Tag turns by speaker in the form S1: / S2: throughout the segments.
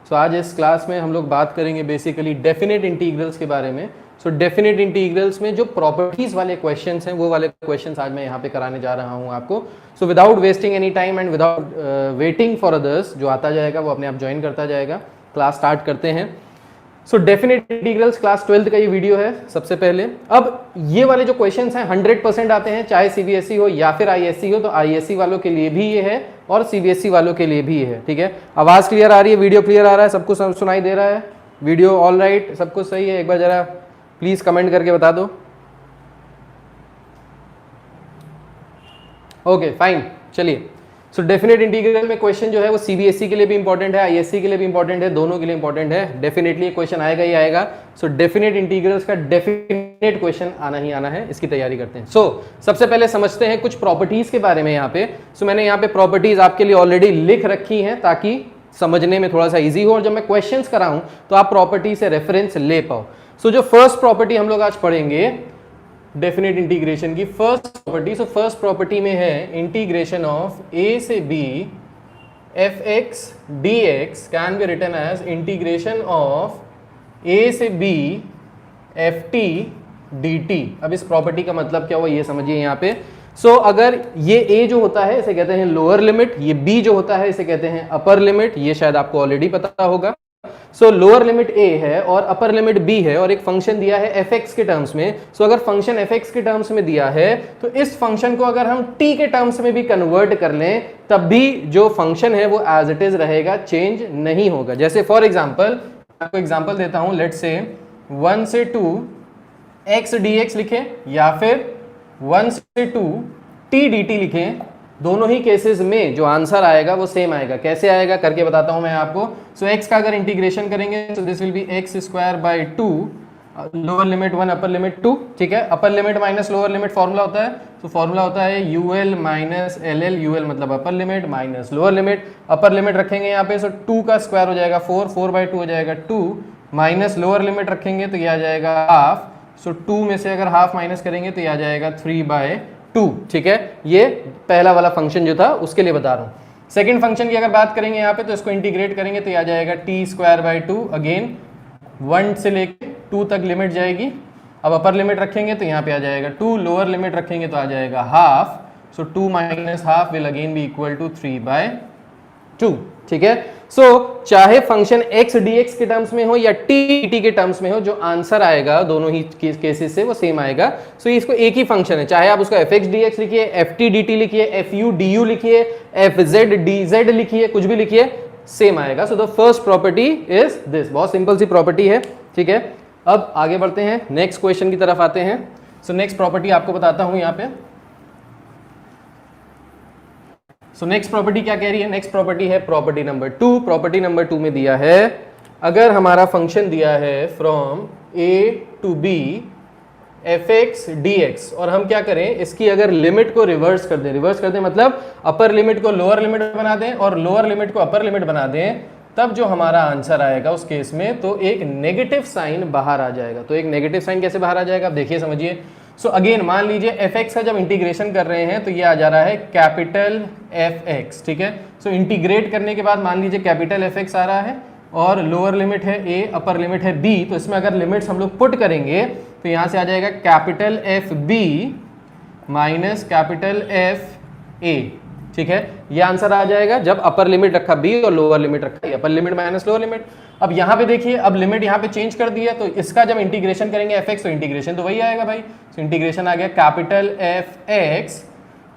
S1: सो आज इस क्लास में हम लोग बात करेंगे बेसिकली डेफिनेट इंटीग्रल्स के बारे में। सो डेफिनेट इंटीग्रल्स में जो प्रॉपर्टीज वाले क्वेश्चंस हैं वो वाले क्वेश्चंस आज मैं यहाँ पे कराने जा रहा हूँ आपको। So without wasting any time and without waiting for others, जो आता जाएगा वो अपने आप ज्वाइन करता जाएगा। क्लास स्टार्ट करते हैं। सो डेफिनेट इंटीग्रल्स क्लास 12th का ये वीडियो है सबसे पहले। अब ये वाले जो क्वेश्चंस हैं 100% आते हैं, चाहे सीबीएसई हो या फिर आईएससी हो। तो आईएससी वालों के लिए भी ये है और सीबीएसई वालों के लिए भी ये है, ठीक है। आवाज क्लियर आ रही है, वीडियो क्लियर आ रहा है, सबको सुनाई दे रहा है, वीडियो ऑल राइट, सब कुछ सही है? एक बार जरा प्लीज कमेंट करके बता दो। ओके फाइन, चलिए। सो डेफिनेट इंटीग्रल में क्वेश्चन जो है वो सीबीएसई के लिए भी इंपॉर्टेंट है, आईएससी के लिए भी इंपॉर्टेंट है, दोनों के लिए इंपॉर्टेंट है। डेफिनेटली क्वेश्चन आएगा ही आएगा। सो डेफिनेट इंटीग्रल्स का डेफिनेट क्वेश्चन आना ही आना है, इसकी तैयारी करते हैं। सो सबसे पहले समझते हैं कुछ प्रॉपर्टीज के बारे में यहाँ पे। सो मैंने यहाँ पे प्रॉपर्टीज आपके लिए ऑलरेडी लिख रखी हैं ताकि समझने में थोड़ा सा ईजी हो और जब मैं क्वेश्चन कराऊं तो आप प्रॉपर्टी से रेफरेंस ले पाओ। सो जो फर्स्ट प्रॉपर्टी हम लोग आज पढ़ेंगे डेफिनेट इंटीग्रेशन की first property. So first property में है इंटीग्रेशन ऑफ ए से B F x D x can be written as integration of a से B F T D t. अब इस प्रॉपर्टी का मतलब क्या हुआ ये समझिए यहाँ पे। सो अगर ये a जो होता है इसे कहते हैं लोअर लिमिट, ये b जो होता है इसे कहते हैं अपर लिमिट, ये शायद आपको ऑलरेडी पता होगा। सो लोअर लिमिट a है और अपर लिमिट b है और एक फंक्शन दिया है fx के टर्म्स में। सो अगर फंक्शन fx के टर्म्स में दिया है तो इस फंक्शन को अगर हम t के टर्म्स में भी कन्वर्ट कर लें तब भी जो फंक्शन है वो एज इट इज रहेगा, चेंज नहीं होगा। जैसे फॉर एग्जांपल आपको एग्जांपल देता हूं, लेट्स से 1 से 2 x dx लिखें या फिर 1 से 2 t dt लिखें। दोनों ही केसेस में जो आंसर आएगा वो सेम आएगा। कैसे आएगा करके बताता हूं मैं आपको। सो x का अगर इंटीग्रेशन करेंगे तो this will B x square by 2 lower limit 1 upper limit 2, ठीक है। Upper limit minus lower limit formula होता है, तो फॉर्मूला होता है ul माइनस ll, ul मतलब अपर limit minus lower limit. Upper limit रखेंगे यहाँ पे, सो 2 का स्क्वायर हो जाएगा 4, 4 बाई 2 हो जाएगा 2, माइनस लोअर लिमिट रखेंगे तो ये आ जाएगा हाफ। सो 2 में से अगर हाफ माइनस करेंगे तो ये आ जाएगा 3 बाय 2, ठीक है। ये पहला वाला फंक्शन जो था उसके लिए बता रहा हूँ। सेकंड फंक्शन की अगर बात करेंगे यहाँ पे तो इसको इंटीग्रेट करेंगे तो ये आ जाएगा टी स्क्वायर बाई 2, अगेन 1 से लेके 2 तक लिमिट जाएगी। अब अपर लिमिट रखेंगे तो यहाँ पे आ जाएगा 2, लोअर लिमिट रखेंगे तो आ जाएगा हाफ। सो 2 माइनस half will again be equal to 3 by 2, ठीक है। सो चाहे फंक्शन x dx के टर्म्स में हो या t dt के टर्म्स में हो, जो आंसर आएगा दोनों ही केसेस से वो सेम आएगा। सो इसको एक ही फंक्शन है, चाहे आप उसका fx dx लिखिए, ft dt लिखिए, fu du लिखिए, fz dz लिखिए, कुछ भी लिखिए, सेम आएगा। So the first property is this. बहुत सिंपल सी प्रॉपर्टी है, ठीक है। अब आगे बढ़ते हैं, नेक्स्ट क्वेश्चन की तरफ आते हैं। सो नेक्स्ट प्रॉपर्टी आपको बताता हूं यहाँ पे। सो नेक्स्ट प्रॉपर्टी क्या कह रही है? नेक्स्ट प्रॉपर्टी है प्रॉपर्टी नंबर 2। प्रॉपर्टी नंबर 2 में दिया है अगर हमारा फंक्शन दिया है from a to b fx dx और हम क्या करें, इसकी अगर लिमिट को रिवर्स कर दें मतलब अपर लिमिट को लोअर लिमिट बना दें और लोअर लिमिट को अपर लिमिट बना दें, तब जो हमारा आंसर आएगा उस केस में तो एक नेगेटिव साइन बाहर आ जाएगा। तो एक नेगेटिव साइन कैसे बाहर आ जाएगा आप देखिए, समझिए। सो अगेन मान लीजिए fx का जब इंटीग्रेशन कर रहे हैं तो ये आ जा रहा है कैपिटल fx, ठीक है। सो इंटीग्रेट करने के बाद मान लीजिए कैपिटल fx आ रहा है और लोअर लिमिट है a, अपर लिमिट है b, तो इसमें अगर लिमिट्स हम लोग पुट करेंगे तो यहाँ से आ जाएगा capital fb minus capital fa, ठीक है। ये आंसर आ जाएगा जब अपर लिमिट रखा b और लोअर लिमिट रखा अपर लिमिट माइनस लोअर लिमिट। अब यहाँ पे देखिए, अब लिमिट यहाँ पे चेंज कर दिया तो इसका जब इंटीग्रेशन करेंगे fx तो इंटीग्रेशन तो वही आएगा भाई। तो इंटीग्रेशन आ गया कैपिटल fx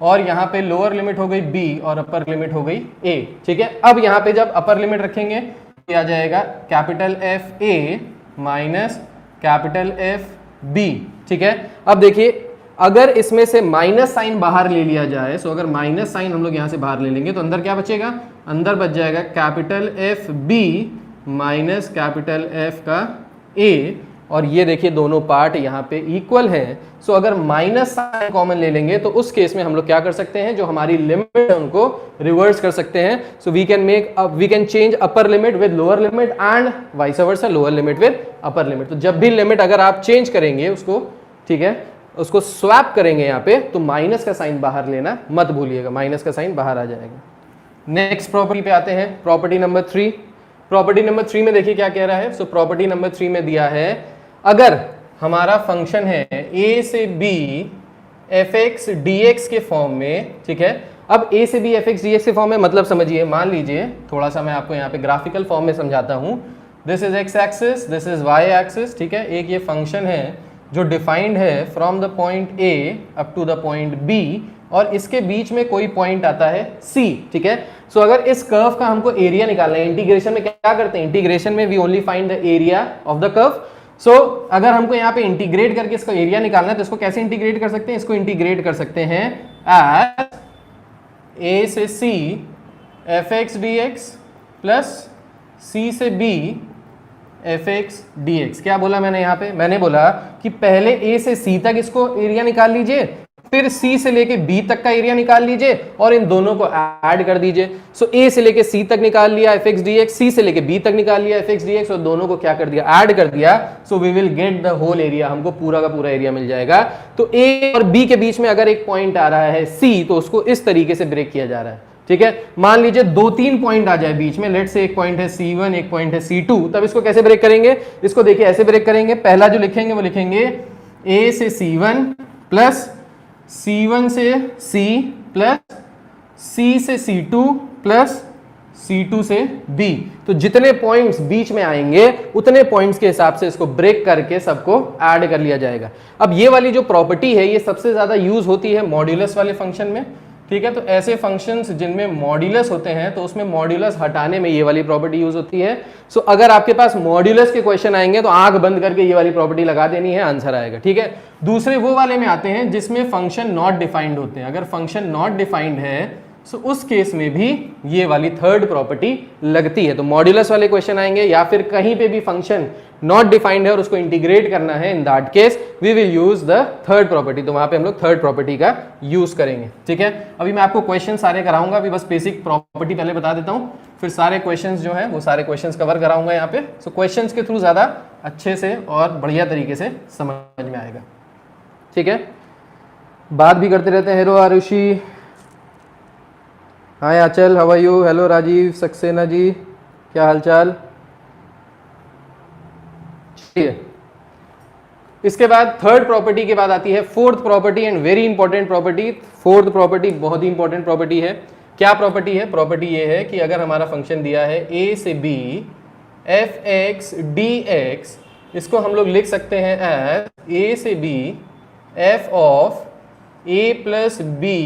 S1: और यहाँ पे लोअर लिमिट हो गई b और अपर लिमिट हो गई a, ठीक है। अब यहाँ पे जब अपर लिमिट रखेंगे तो आ जाएगा capital fa minus capital fb, ठीक है। अब देखिए अगर इसमें से माइनस साइन बाहर ले लिया जाए, सो अगर माइनस साइन हम लोग यहाँ से बाहर ले लेंगे तो अंदर क्या बचेगा? अंदर बच जाएगा capital fb minus capital f का a, और ये देखिए दोनों पार्ट यहाँ पे इक्वल हैं। सो अगर माइनस साइन कॉमन ले लेंगे तो उस केस में हम लोग क्या कर सकते हैं, जो हमारी लिमिट है उनको रिवर्स कर सकते हैं। So we can change upper limit with lower limit and vice versa lower limit with upper limit. तो जब भी लिमिट अगर आप चेंज करेंगे उसको, ठीक है, उसको स्वैप करेंगे यहाँ पे तो माइनस का साइन बाहर लेना मत भूलिएगा, माइनस का साइन बाहर आ जाएगा। नेक्स्ट प्रॉपर्टी पे आते हैं, प्रॉपर्टी नंबर 3। प्रॉपर्टी नंबर 3 में देखिए क्या कह रहा है। सो प्रॉपर्टी नंबर 3 में दिया है अगर हमारा फंक्शन है a से b fx dx के फॉर्म में, ठीक है। अब a से b fx dx के फॉर्म में मतलब समझिए, मान लीजिए थोड़ा सा मैं आपको यहाँ पे ग्राफिकल फॉर्म में समझाता हूँ। This is x axis, this is y axis, ठीक है। एक ये फंक्शन है जो डिफाइंड है from the point a up to the point b, और इसके बीच में कोई पॉइंट आता है c, ठीक है। सो अगर इस कर्व का हमको एरिया निकालना है, इंटीग्रेशन में क्या करते हैं, इंटीग्रेशन में we only find the area of the curve. So अगर हमको यहाँ पे इंटीग्रेट करके इसका एरिया निकालना है तो इसको कैसे इंटीग्रेट कर सकते हैं, इसको इंटीग्रेट कर सकते हैं एज a से c fx dx plus c से b fx dx। क्या बोला मैंने यहाँ पे, मैंने बोला कि पहले a से c तक इसको एरिया निकाल लीजिए, फिर c से लेके b तक का एरिया निकाल लीजिए और इन दोनों को ऐड कर दीजिए। सो a से लेके c तक निकाल लिया fx dx, c से लेके b तक निकाल लिया fx dx और दोनों को क्या कर दिया, ऐड कर दिया। So we will get the whole area, हमको पूरा का पूरा एरिया मिल जाएगा। तो a और b के बीच में अगर एक पॉइंट आ रहा है c, तो उसको इस तरीके से ब्रेक किया जा रहा है, ठीक है। मान लीजिए 2-3 पॉइंट आ जाए बीच में, लेट से एक पॉइंट है C1, एक पॉइंट है C2, तब इसको कैसे ब्रेक करेंगे, इसको देखिए ऐसे ब्रेक करेंगे। पहला जो लिखेंगे वो लिखेंगे A से C1 प्लस C1 से C प्लस C से C2 प्लस C2 से B। तो जितने पॉइंट्स बीच में आएंगे उतने पॉइंट्स के हिसाब से इसको ब्रेक करके सबको ऐड कर लिया जाएगा। अब ये वाली जो प्रॉपर्टी है ये सबसे ज्यादा यूज होती है मॉड्यूलस वाले फंक्शन में, ठीक है। तो ऐसे फंक्शंस जिनमें मॉड्यूलस होते हैं तो उसमें मॉड्यूलस हटाने में ये वाली प्रॉपर्टी यूज होती है। सो अगर आपके पास मॉड्यूलस के क्वेश्चन आएंगे तो आंख बंद करके ये वाली प्रॉपर्टी लगा देनी है, आंसर आएगा, ठीक है। दूसरे वो वाले में आते हैं जिसमें फंक्शन नॉट डिफाइंड होते हैं। अगर फंक्शन नॉट डिफाइंड है सो उस केस में भी ये वाली थर्ड प्रॉपर्टी लगती है। तो मॉड्यूलस वाले क्वेश्चन आएंगे या फिर कहीं पे भी फंक्शन नॉट डिफाइंड है और उसको इंटीग्रेट करना है, in that case we will use the third property. तो वहां पे हम लोग थर्ड प्रॉपर्टी का यूज करेंगे, ठीक है। अभी मैं आपको क्वेश्चन सारे कराऊंगा, अभी बस बेसिक प्रॉपर्टी पहले बता देता हूं, फिर सारे क्वेश्चन जो है वो सारे क्वेश्चन कवर कराऊंगा यहाँ पे। सो क्वेश्चन के थ्रू ज्यादा अच्छे से और बढ़िया तरीके से समझ में आएगा, ठीक है। बात भी करते रहते हैं। Hello Arushi, hi Aanchal, how are you, hello Rajiv Saxena ji, क्या हालचाल। इसके बाद थर्ड प्रॉपर्टी के बाद आती है fourth property and very important property. Fourth property बहुत ही इंपॉर्टेंट प्रॉपर्टी है। क्या प्रॉपर्टी है, प्रॉपर्टी ये है कि अगर हमारा फंक्शन दिया है a से b fx dx, इसको हम लोग लिख सकते हैं एज a से b f of a plus b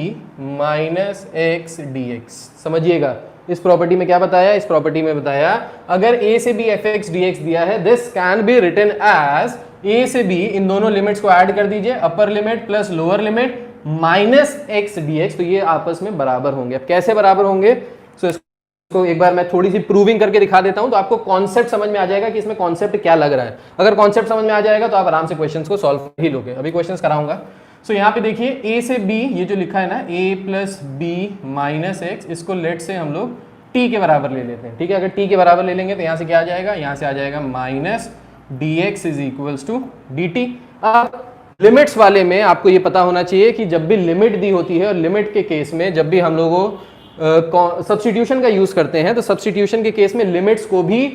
S1: minus x dx। समझिएगा इस प्रॉपर्टी में क्या बताया, इस प्रॉपर्टी में बताया अगर a से b fx dx दिया है, this can be written as a से b, इन दोनों लिमिट्स को ऐड कर दीजिए, upper limit plus lower limit minus x dx, तो ये आपस में बराबर होंगे। अब कैसे बराबर होंगे, सो इसको एक बार मैं थोड़ी सी प्रूविंग करके दिखा देता हूं तो आपको कॉन्सेप्ट समझ में आ जाएगा कि इसमें कॉन्सेप्ट क्या लग रहा है। अगर कॉन्सेप्ट समझ में आ जाएगा तो आप आराम से क्वेश्चंस को सॉल्व ही लोगे। अभी क्वेश्चंस कराऊंगा। सो यहाँ पे देखिए a से b, ये जो लिखा है ना a plus B minus X, इसको लेट से हम लोग t के बराबर ले लेते हैं, ठीक है। अगर t के बराबर ले लेंगे तो यहाँ से क्या आ जाएगा, यहाँ से आ जाएगा minus dx is equals to dt। अब लिमिट्स वाले में आपको ये पता होना चाहिए कि जब भी लिमिट दी होती है और लिमिट के केस में जब भी हम लोगों सब्स्टिट्यूशन का यूज करते हैं तो सब्स्टिट्यूशन के केस में लिमिट्स को भी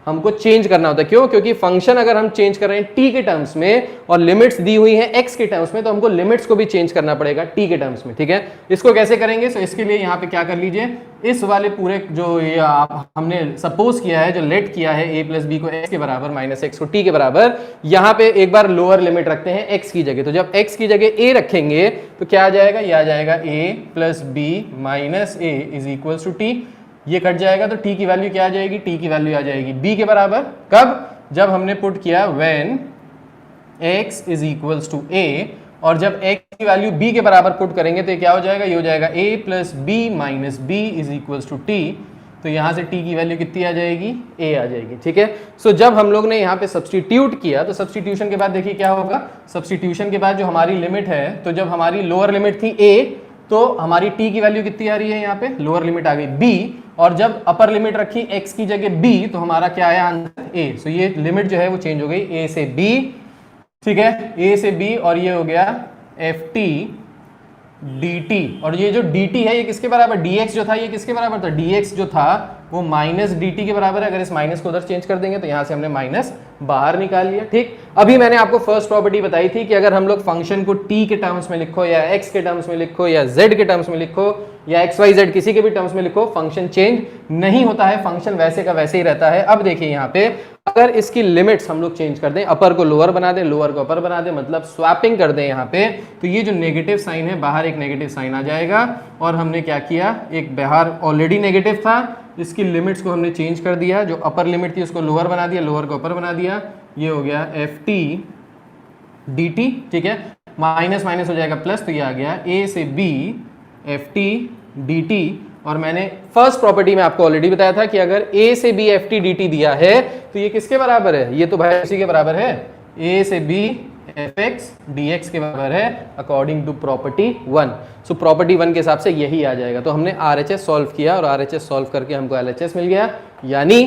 S1: हमको चेंज करना होता है। क्यों, क्योंकि फंक्शन अगर हम चेंज कर रहे हैं t के टर्म्स में और लिमिट्स दी हुई हैं x के टर्म्स में, तो हमको लिमिट्स को भी चेंज करना पड़ेगा t के टर्म्स में, ठीक है। इसको कैसे करेंगे, सो इसके लिए यहाँ पे क्या कर लीजिए, इस वाले पूरे जो ये हमने सपोज किया है, जो लेट किया है a प्लस बी को x के बराबर माइनस x को t के बराबर, यहाँ पे एक बार लोअर लिमिट रखते हैं x की जगह। तो जब x की जगह a रखेंगे तो क्या आ जाएगा, ये आ जाएगा a plus B minus a is equals to t। ये कट जाएगा तो t की वैल्यू क्या आ जाएगी, t की वैल्यू आ जाएगी b के बराबर। कब, जब हमने पुट किया when x is equals to a, और जब x की वैल्यू b के बराबर पुट करेंगे तो ये क्या हो जाएगा, ये हो जाएगा a plus B minus b is equals to t। तो यहाँ से t की वैल्यू कितनी आ जाएगी, a आ जाएगी, ठीक है। सो जब हम लोग ने यहाँ पे सब्स्टिट्यूट किया तो सब्स्टिट्यूशन के बाद देखिए क्या होगा, सब्स्टिट्यूशन के बाद जो हमारी लिमिट है, तो जब हमारी लोअर लिमिट थी a तो हमारी t की वैल्यू कितनी आ रही है, यहाँ पे लोअर लिमिट आ गई b, और जब अपर लिमिट रखी x की जगह b तो हमारा क्या आया आंसर a। सो ये लिमिट जो है वो चेंज हो गई a से b, ठीक है, a से b, और ये हो गया ft dt। और ये जो dt है ये किसके बराबर, dx जो था ये किसके बराबर था, dx जो था वो माइनस डी टी के बराबर है। अगर इस माइनस को उधर चेंज कर देंगे तो यहाँ से हमने माइनस बाहर निकाल लिया। ठीक, अभी मैंने आपको फर्स्ट प्रॉपर्टी बताई थी कि अगर हम लोग फंक्शन को t के टर्म्स में लिखो या x के टर्म्स में लिखो या z के टर्म्स में लिखो या x y z किसी के भी टर्म्स में लिखो, फंक्शन चेंज नहीं होता है, फंक्शन वैसे का वैसे ही रहता है। अब देखिए यहाँ पे अगर इसकी लिमिट्स हम लोग चेंज कर दें, अपर को लोअर बना दें, लोअर को अपर बना दें, मतलब स्वैपिंग कर दें यहाँ पे, तो ये जो नेगेटिव साइन है बाहर एक नेगेटिव साइन आ जाएगा। और हमने क्या किया, एक बाहर ऑलरेडी नेगेटिव था, इसकी लिमिट्स को हमने चेंज कर दिया, जो अपर लिमिट थी उसको लोअर बना दिया, लोअर को अपर बना दिया, ये हो गया एफ टी डी टी। ठीक है, माइनस माइनस हो जाएगा प्लस, तो ये आ गया ए से B F T D T. और मैंने फर्स्ट प्रॉपर्टी में आपको ऑलरेडी बताया था कि अगर a से b F T D T दिया है तो ये किसके बराबर है, ये तो भाई उसी के बराबर है, a से b F x D X के बराबर है according to property 1। So property 1 के हिसाब से यही आ जाएगा। तो हमने RHS सॉल्व किया और RHS सॉल्व करके हमको LHS मिल गया, यानी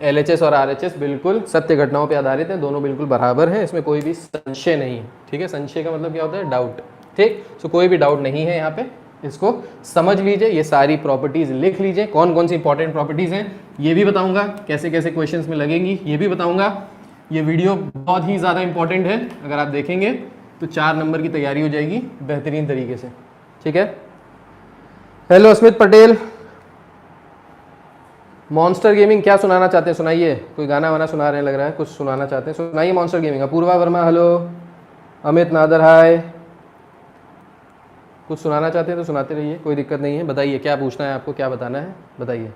S1: LHS और RHS बिल्कुल सत्य घटनाओं पे आधारित हैं, दोनों बिल्कुल बराबर हैं, इसमें कोई भी संशय नहीं है। ठीक है, संशय का मतलब क्या होता है, डाउट। ठीक, सो कोई भी डाउट नहीं है यहाँ पे, इसको समझ लीजिए, ये सारी प्रॉपर्टीज लिख लीजिए, कौन कौन सी इंपॉर्टेंट प्रॉपर्टीज हैं ये भी बताऊंगा, कैसे कैसे क्वेश्चंस में लगेंगी ये भी बताऊंगा। ये वीडियो बहुत ही ज़्यादा इंपॉर्टेंट है, अगर आप देखेंगे तो 4 नंबर की तैयारी हो जाएगी बेहतरीन तरीके से। ठीक है, hello Asmit Patel, monster gaming क्या सुनाना चाहते हैं, सुनाइए, कोई गाना वाना सुना रहे हैं लग रहा है, कुछ सुनाना चाहते हैं सुनाइए monster gaming. Apoorva Verma hello, Amit Nadar hi, कुछ सुनाना चाहते हैं तो सुनाते रहिए, कोई दिक्कत नहीं है। बताइए क्या पूछना है आपको, क्या बताना है बताइए।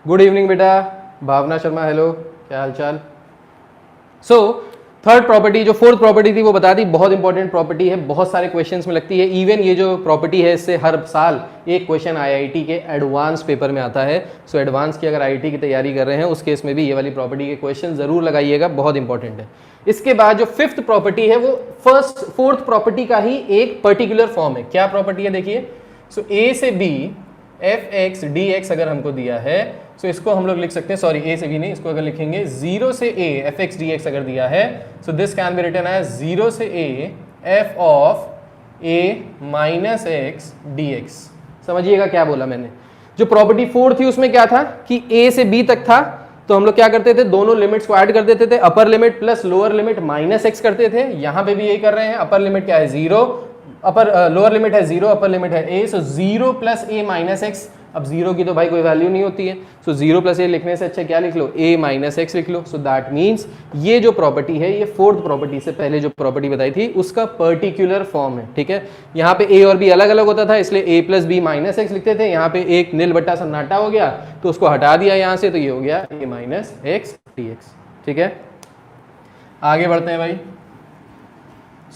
S1: गुड इवनिंग बेटा, भावना शर्मा हेलो, क्या हाल चाल। सो थर्ड प्रॉपर्टी, जो फोर्थ प्रॉपर्टी थी वो बता दी, बहुत इंपॉर्टेंट प्रॉपर्टी है, बहुत सारे क्वेश्चंस में लगती है। इवन ये जो प्रॉपर्टी है इससे हर साल एक क्वेश्चन आईआईटी के एडवांस पेपर में आता है। सो एडवांस की अगर आईआईटी की तैयारी कर रहे हैं उस केस में भी ये वाली प्रॉपर्टी के क्वेश्चन जरूर लगाइएगा, बहुत इंपॉर्टेंट है। इसके बाद जो फिफ्थ प्रॉपर्टी है वो फोर्थ प्रॉपर्टी का ही एक पर्टिकुलर फॉर्म है। क्या प्रॉपर्टी है देखिए, सो ए से B F x D X अगर हमको दिया है, सो इसको हम लोग लिख सकते हैं, सॉरी ए से बी नहीं, इसको अगर लिखेंगे 0 से a F x D X अगर दिया है, so this can be written as 0 से a F of a minus X D X. समझिएगा क्या बोला मैंने। जो प्रॉपर्टी 4 थी उसमें क्या था कि a से b तक था, तो हम लोग क्या करते थे, दोनों लिमिट्स को ऐड कर देते थे, अपर limit plus lower limit minus x करते थे। यहां पे भी यही कर रहे हैं, अपर लिमिट क्या है 0, अपर लोअर लिमिट है 0, अपर लिमिट है a, so 0 plus a minus x. अब 0 की तो भाई कोई वैल्यू नहीं होती है, सो 0 प्लस a लिखने से अच्छा क्या लिख लो, a माइनस एक्स लिख लो। सो दैट मीन्स ये जो प्रॉपर्टी है ये फोर्थ प्रॉपर्टी से पहले जो प्रॉपर्टी बताई थी उसका पर्टिकुलर फॉर्म है। ठीक है, यहाँ पे a और b अलग अलग होता था, इसलिए a plus B minus X लिखते थे। यहाँ पे एक नील बट्टा सन्नाटा हो गया तो उसको हटा दिया यहाँ से, तो ये हो गया a minus X D x. ठीक है, आगे बढ़ते हैं भाई।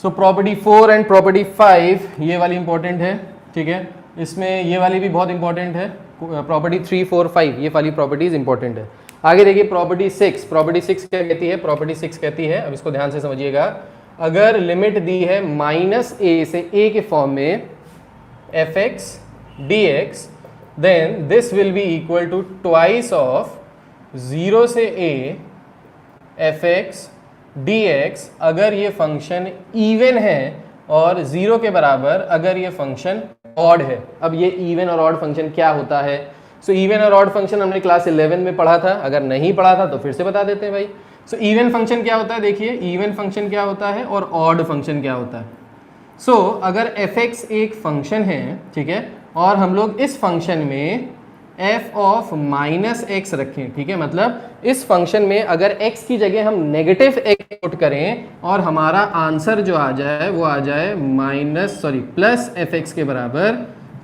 S1: सो प्रॉपर्टी 4 एंड प्रॉपर्टी 5 ये वाली इंपॉर्टेंट है। ठीक है, इसमें ये वाली भी बहुत इंपॉर्टेंट है, प्रॉपर्टी 3, 4, 5 ये वाली प्रॉपर्टीज इंपॉर्टेंट है। आगे देखिए प्रॉपर्टी 6, प्रॉपर्टी 6 क्या कहती है, प्रॉपर्टी 6 कहती है, अब इसको ध्यान से समझिएगा, अगर लिमिट दी है माइनस a से a के फॉर्म में F x D X, then this will be equal to twice of 0 से a F x D X अगर ये फंक्शन इवन है, और 0 के बराबर अगर ये फंक्शन ऑड है। अब ये इवन और ऑड फंक्शन क्या होता है, सो इवन और ऑड फंक्शन हमने क्लास 11 में पढ़ा था, अगर नहीं पढ़ा था तो फिर से बता देते हैं भाई। सो इवन फंक्शन क्या होता है, देखिए इवन फंक्शन क्या होता है और ऑड फंक्शन क्या होता है। सो अगर एफ एक्स एक फंक्शन है, ठीक है, और हम लोग इस फंक्शन में एफ ऑफ माइनस एक्स रखें, ठीक है, मतलब इस फंक्शन में अगर x की जगह हम नेगेटिव x पुट करें और हमारा आंसर जो आ जाए वो आ जाए प्लस एफ एक्स के बराबर,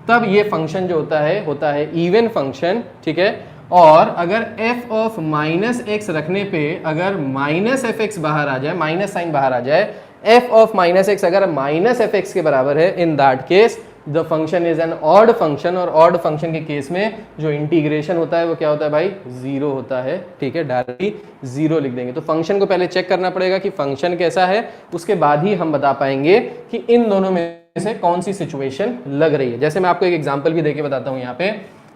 S1: तब ये फंक्शन जो होता है इवन फंक्शन। ठीक है, और अगर f ऑफ माइनस एक्स रखने पे अगर माइनस एफ एक्स बाहर आ जाए, माइनस साइन बाहर आ जाए, f ऑफ माइनस एक्स अगर माइनस एफ एक्स के बराबर है, in that case the function is an odd function, और ऑड फंक्शन के केस में जो इंटीग्रेशन होता है वो क्या होता है भाई, 0 होता है। ठीक है, डायरेक्टली 0 लिख देंगे। तो फंक्शन को पहले चेक करना पड़ेगा कि फंक्शन कैसा है, उसके बाद ही हम बता पाएंगे कि इन दोनों में से कौन सी सिचुएशन लग रही है। जैसे मैं आपको एक एग्जांपल भी देके बताता हूँ यहाँ पे,